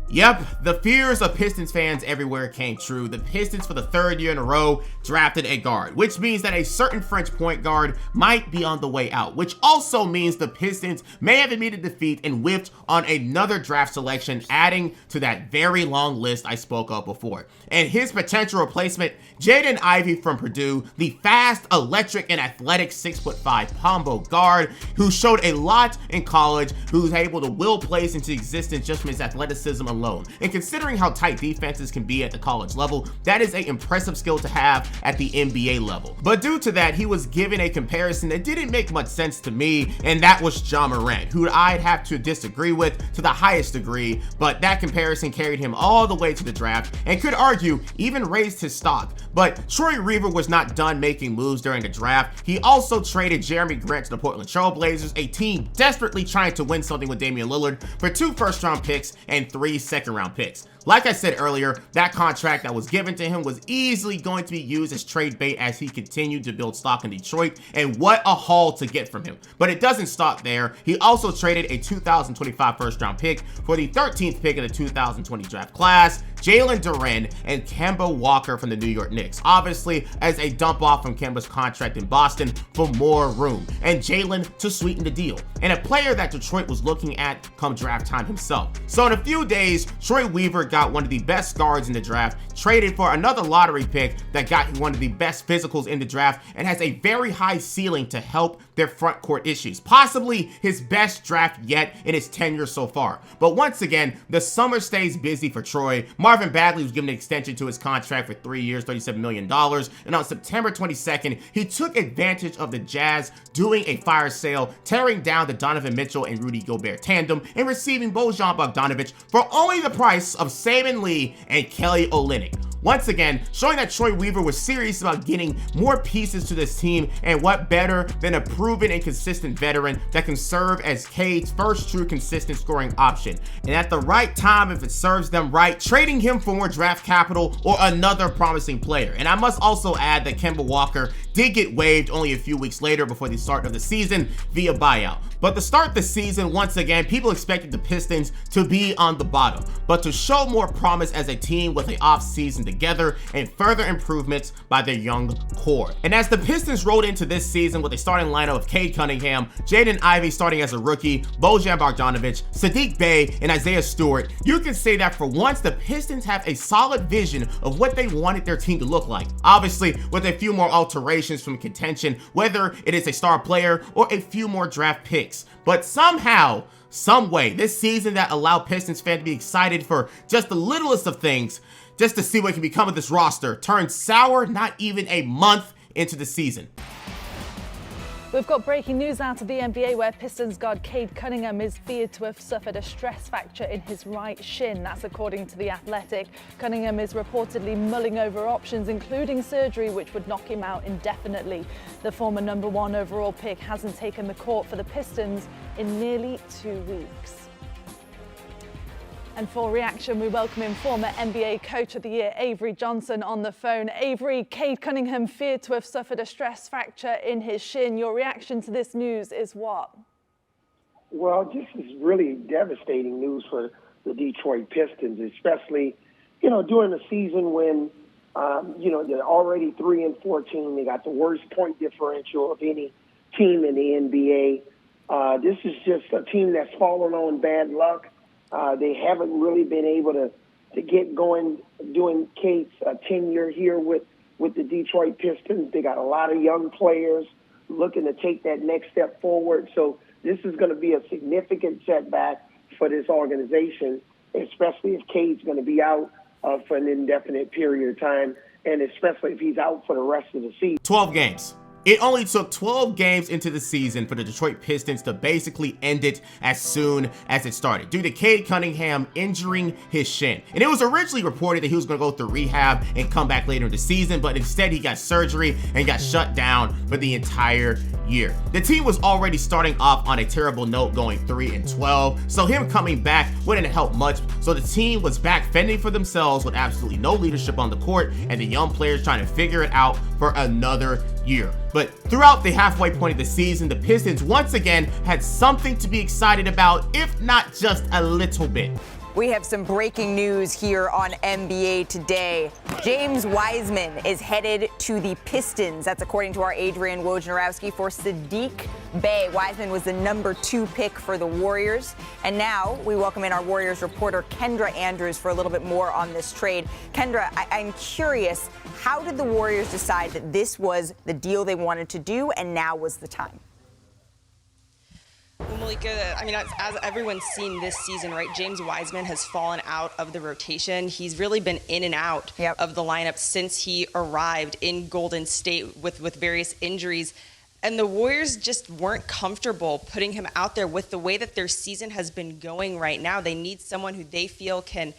Yep, the fears of Pistons fans everywhere came true. The Pistons, for the 3rd year in a row, drafted a guard, which means that a certain French point guard might be on the way out, which also means the Pistons may have admitted defeat and whiffed on another draft selection, adding to that very long list I spoke of before. And his potential replacement, Jaden Ivey from Purdue, the fast, electric, and athletic 6'5" combo guard who showed a lot in college, who's able to will plays into existence just from his athleticism alone. And considering how tight defenses can be at the college level, that is an impressive skill to have at the NBA level. But due to that, he was given a comparison that didn't make much sense to me, and that was Ja Morant, who I'd have to disagree with to the highest degree, but that comparison carried him all the way to the draft and could argue even raised his stock. But Troy Weaver was not done making moves during the draft. He also traded Jeremy Grant to the Portland Trail Blazers, a team desperately trying to win something with Damian Lillard, for 2 first-round picks and 3 second-round picks. Like I said earlier, that contract that was given to him was easily going to be used as trade bait as he continued to build stock in Detroit, and what a haul to get from him. But it doesn't stop there. He also traded a 2025 first-round pick for the 13th pick in the 2020 draft class, Jalen Duren and Kemba Walker from the New York Knicks, obviously as a dump off from Kemba's contract in Boston for more room, and Jalen to sweeten the deal, and a player that Detroit was looking at come draft time himself. So in a few days, Troy Weaver got one of the best guards in the draft, traded for another lottery pick that got one of the best physicals in the draft, and has a very high ceiling to help their front court issues. Possibly his best draft yet in his tenure so far. But once again, the summer stays busy for Troy. Marvin Bagley was given an extension to his contract for 3 years, $37 million. And on September 22nd, he took advantage of the Jazz doing a fire sale, tearing down the Donovan Mitchell and Rudy Gobert tandem, and receiving Bojan Bogdanovic for only the price of Saban Lee and Kelly Olynyk. Once again, showing that Troy Weaver was serious about getting more pieces to this team, and what better than a proven and consistent veteran that can serve as Cade's first true consistent scoring option. And at the right time, if it serves them right, trading him for more draft capital or another promising player. And I must also add that Kemba Walker did get waived only a few weeks later before the start of the season via buyout. But to start the season, once again, people expected the Pistons to be on the bottom, but to show more promise as a team with an off-season together and further improvements by their young core. And as the Pistons rolled into this season with a starting lineup of Cade Cunningham, Jaden Ivey starting as a rookie, Bojan Bogdanovic, Sadiq Bey, and Isaiah Stewart, you can say that for once the Pistons have a solid vision of what they wanted their team to look like. Obviously, with a few more alterations from contention, whether it is a star player or a few more draft picks. But somehow, some way, this season that allowed Pistons fans to be excited for just the littlest of things, just to see what can become of this roster, turned sour not even a month into the season. We've got breaking news out of the NBA where Pistons guard Cade Cunningham is feared to have suffered a stress fracture in his right shin. That's according to The Athletic. Cunningham is reportedly mulling over options, including surgery, which would knock him out indefinitely. The former #1 overall pick hasn't taken the court for the Pistons in nearly 2 weeks. And for reaction, we welcome in former NBA Coach of the Year, Avery Johnson, on the phone. Avery, Cade Cunningham feared to have suffered a stress fracture in his shin. Your reaction to this news is what? Well, this is really devastating news for the Detroit Pistons, especially, during a season when, they're already 3-14. They got the worst point differential of any team in the NBA. This is just a team that's fallen on bad luck. They haven't really been able to get going during Cade's tenure here with the Detroit Pistons. They got a lot of young players looking to take that next step forward. So this is going to be a significant setback for this organization, especially if Cade's going to be out for an indefinite period of time, and especially if he's out for the rest of the season. 12 games. It only took 12 games into the season for the Detroit Pistons to basically end it as soon as it started, due to Cade Cunningham injuring his shin. And it was originally reported that he was going to go through rehab and come back later in the season, but instead he got surgery and got shut down for the entire year. The team was already starting off on a terrible note, going 3-12, so him coming back wouldn't help much. So the team was back fending for themselves with absolutely no leadership on the court, and the young players trying to figure it out for another year. But throughout the halfway point of the season, the Pistons once again had something to be excited about, if not just a little bit. We have some breaking news here on NBA Today. James Wiseman is headed to the Pistons. That's according to our Adrian Wojnarowski for Saddiq Bey. Wiseman was the number 2 pick for the Warriors. And now we welcome in our Warriors reporter, Kendra Andrews, for a little bit more on this trade. Kendra, I'm curious, how did the Warriors decide that this was the deal they wanted to do and now was the time? Well, Malika, I mean, as everyone's seen this season, right, James Wiseman has fallen out of the rotation. He's really been in and out of the lineup since he arrived in Golden State with various injuries. And the Warriors just weren't comfortable putting him out there with the way that their season has been going right now. They need someone who they feel can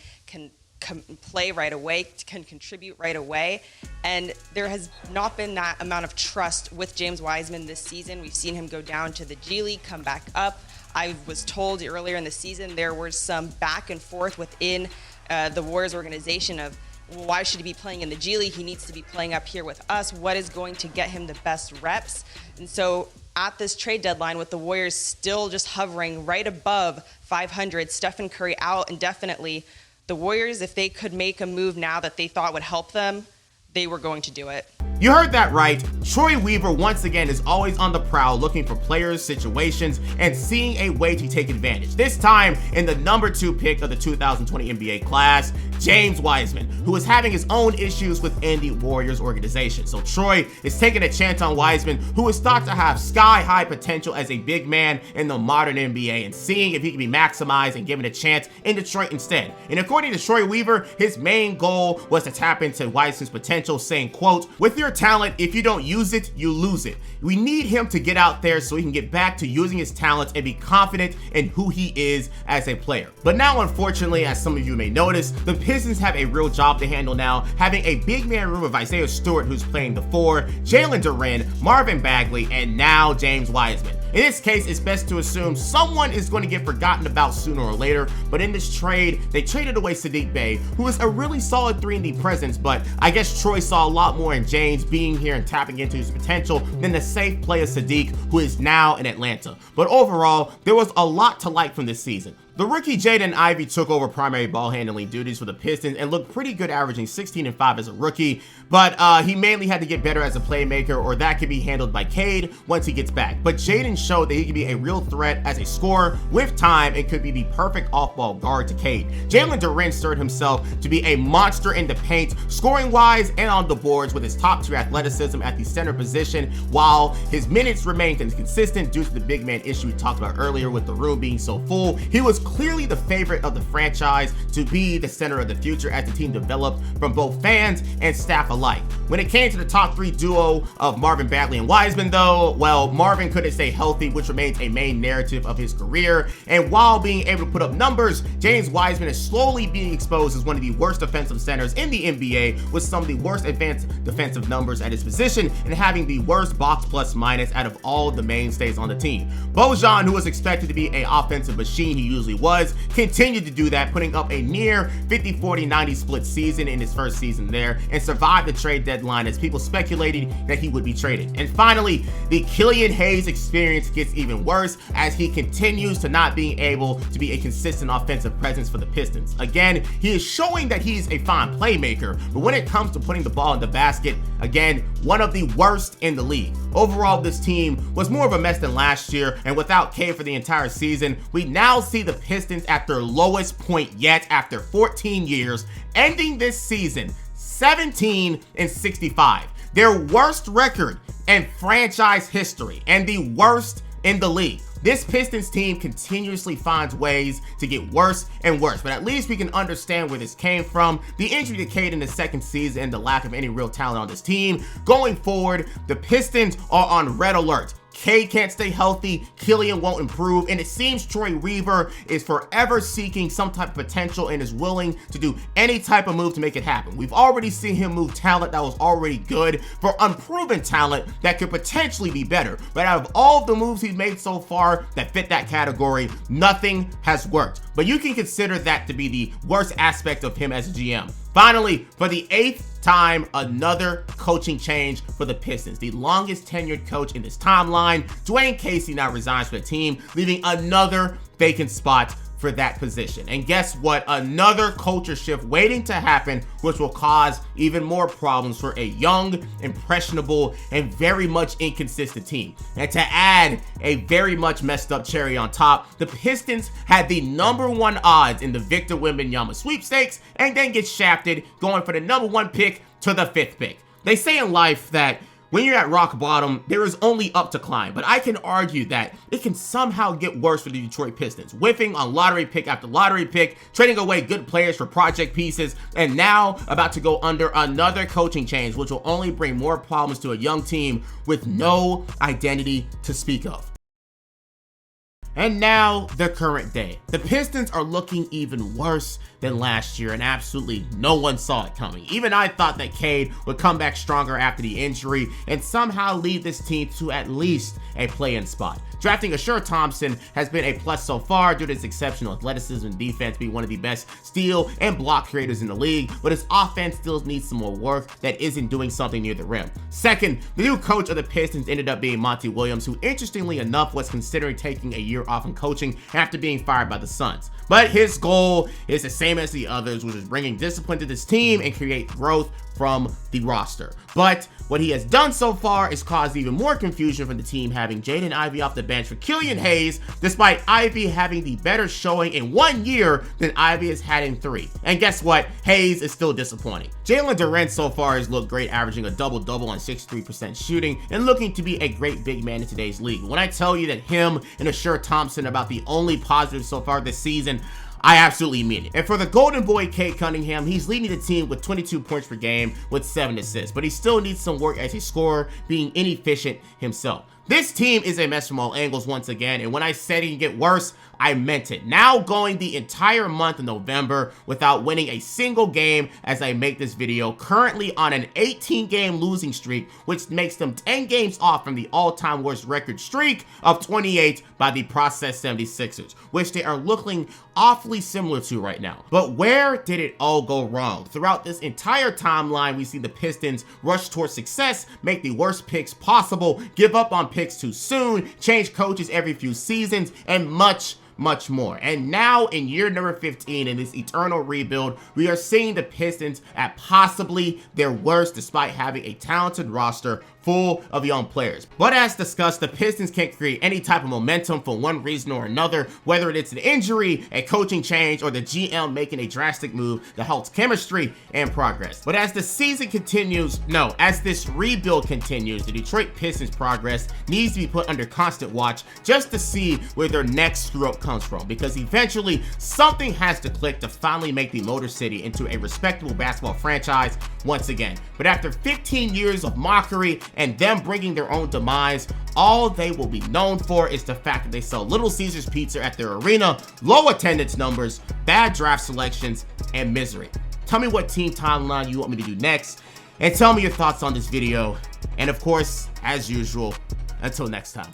play right away, can contribute right away. And there has not been that amount of trust with James Wiseman this season. We've seen him go down to the G League, come back up. I was told earlier in the season there was some back and forth within the Warriors organization of, well, why should he be playing in the G League? He needs to be playing up here with us. What is going to get him the best reps? And so at this trade deadline, with the Warriors still just hovering right above 500, Stephen Curry out indefinitely, the Warriors, if they could make a move now that they thought would help them, they were going to do it. You heard that right. Troy Weaver once again is always on the prowl looking for players, situations, and seeing a way to take advantage. This time in the number 2 pick of the 2020 NBA class, James Wiseman, who is having his own issues within the Warriors organization. So Troy is taking a chance on Wiseman, who is thought to have sky-high potential as a big man in the modern NBA, and seeing if he can be maximized and given a chance in Detroit instead. And according to Troy Weaver, his main goal was to tap into Wiseman's potential, saying, quote, "With your talent, if you don't use it, you lose it. We need him to get out there so he can get back to using his talents and be confident in who he is as a player." But now, unfortunately, as some of you may notice, the Pistons have a real job to handle now, having a big man room of Isaiah Stewart, who's playing the 4, Jalen Duren, Marvin Bagley, and now James Wiseman. In this case, it's best to assume someone is going to get forgotten about sooner or later, but in this trade, they traded away Saddiq Bey, who is a really solid 3-and-D presence, but I guess Troy saw a lot more in James being here and tapping into his potential than the safe player Saddiq, who is now in Atlanta. But overall, there was a lot to like from this season. The rookie Jaden Ivey took over primary ball handling duties for the Pistons and looked pretty good, averaging 16-5 as a rookie, but he mainly had to get better as a playmaker, or that could be handled by Cade once he gets back. But Jaden showed that he could be a real threat as a scorer with time and could be the perfect off-ball guard to Cade. Jalen Duren stirred himself to be a monster in the paint, scoring-wise and on the boards, with his top-tier athleticism at the center position, while his minutes remained inconsistent due to the big man issue we talked about earlier with the room being so full. He was clearly the favorite of the franchise to be the center of the future as the team developed from both fans and staff alike. When it came to the top 3 duo of Marvin Bagley and Wiseman, though, well, Marvin couldn't stay healthy, which remains a main narrative of his career, and while being able to put up numbers, James Wiseman is slowly being exposed as one of the worst defensive centers in the NBA, with some of the worst advanced defensive numbers at his position and having the worst box plus-minus out of all the mainstays on the team. Bojan, who was expected to be an offensive machine he usually absolutely was, continued to do that, putting up a near 50-40-90 split season in his first season there, and survived the trade deadline as people speculated that he would be traded. And finally, the Killian Hayes experience gets even worse as he continues to not being able to be a consistent offensive presence for the Pistons. Again, he is showing that he's a fine playmaker, but when it comes to putting the ball in the basket, again, one of the worst in the league. Overall, this team was more of a mess than last year, and without Cade for the entire season, we now see the Pistons at their lowest point yet after 14 years, ending this season 17-65. Their worst record in franchise history and the worst in the league. This Pistons team continuously finds ways to get worse and worse, but at least we can understand where this came from. The injury to Cade in the second season and the lack of any real talent on this team. Going forward, the Pistons are on red alert. Cade can't stay healthy, Killian won't improve, and it seems Troy Weaver is forever seeking some type of potential and is willing to do any type of move to make it happen. We've already seen him move talent that was already good for unproven talent that could potentially be better. But out of all of the moves he's made so far that fit that category, nothing has worked. But you can consider that to be the worst aspect of him as a GM. Finally, for the 8th time, another coaching change for the Pistons. The longest tenured coach in this timeline, Dwayne Casey, now resigns for the team, leaving another vacant spot for that position. And guess what? Another culture shift waiting to happen, which will cause even more problems for a young, impressionable, and very much inconsistent team. And to add a very much messed up cherry on top, the Pistons had the #1 odds in the Victor Wembanyama sweepstakes and then get shafted, going for the #1 pick to the 5th pick. They say in life that when you're at rock bottom, there is only up to climb, but I can argue that it can somehow get worse for the Detroit Pistons, whiffing on lottery pick after lottery pick, trading away good players for project pieces, and now about to go under another coaching change, which will only bring more problems to a young team with no identity to speak of. And now, the current day. The Pistons are looking even worse than last year, and absolutely no one saw it coming. Even I thought that Cade would come back stronger after the injury and somehow lead this team to at least a play-in spot. Drafting Asher Thompson has been a plus so far due to his exceptional athleticism and defense, being one of the best steal and block creators in the league, but his offense still needs some more work that isn't doing something near the rim. Second, the new coach of the Pistons ended up being Monty Williams, who interestingly enough was considering taking a year off in coaching after being fired by the Suns. But his goal is the same as the others, which is bringing discipline to this team and create growth from the roster. But what he has done so far is caused even more confusion for the team, having Jaden Ivey off the bench for Killian Hayes, despite Ivey having the better showing in 1 year than Ivey has had in 3. And guess what? Hayes is still disappointing. Jalen Duren so far has looked great, averaging a double-double on 63% shooting and looking to be a great big man in today's league. When I tell you that him and Asher Thompson are about the only positives so far this season, I absolutely mean it. And for the golden boy, Cade Cunningham, he's leading the team with 22 points per game with 7 assists, but he still needs some work as a scorer, being inefficient himself. This team is a mess from all angles once again, and when I said it can get worse, I meant it. Now going the entire month of November without winning a single game as I make this video, currently on an 18-game losing streak, which makes them 10 games off from the all-time worst record streak of 28 by the process 76ers, which they are looking awfully similar to right now. But where did it all go wrong? Throughout this entire timeline, we see the Pistons rush towards success, make the worst picks possible, give up on picks too soon, change coaches every few seasons, and much more. And now in year number 15 in this eternal rebuild, we are seeing the Pistons at possibly their worst despite having a talented roster full of young players. But as discussed, the Pistons can't create any type of momentum for one reason or another, whether it's an injury, a coaching change, or the GM making a drastic move that halts chemistry and progress. But as the season continues, as this rebuild continues, the Detroit Pistons' progress needs to be put under constant watch just to see where their next screw-up comes from, because eventually something has to click to finally make the Motor City into a respectable basketball franchise once again. But after 15 years of mockery and them bringing their own demise, all they will be known for is the fact that they sell Little Caesars pizza at their arena, low attendance numbers, bad draft selections, and misery. Tell me what team timeline you want me to do next, and tell me your thoughts on this video. And of course, as usual, until next time.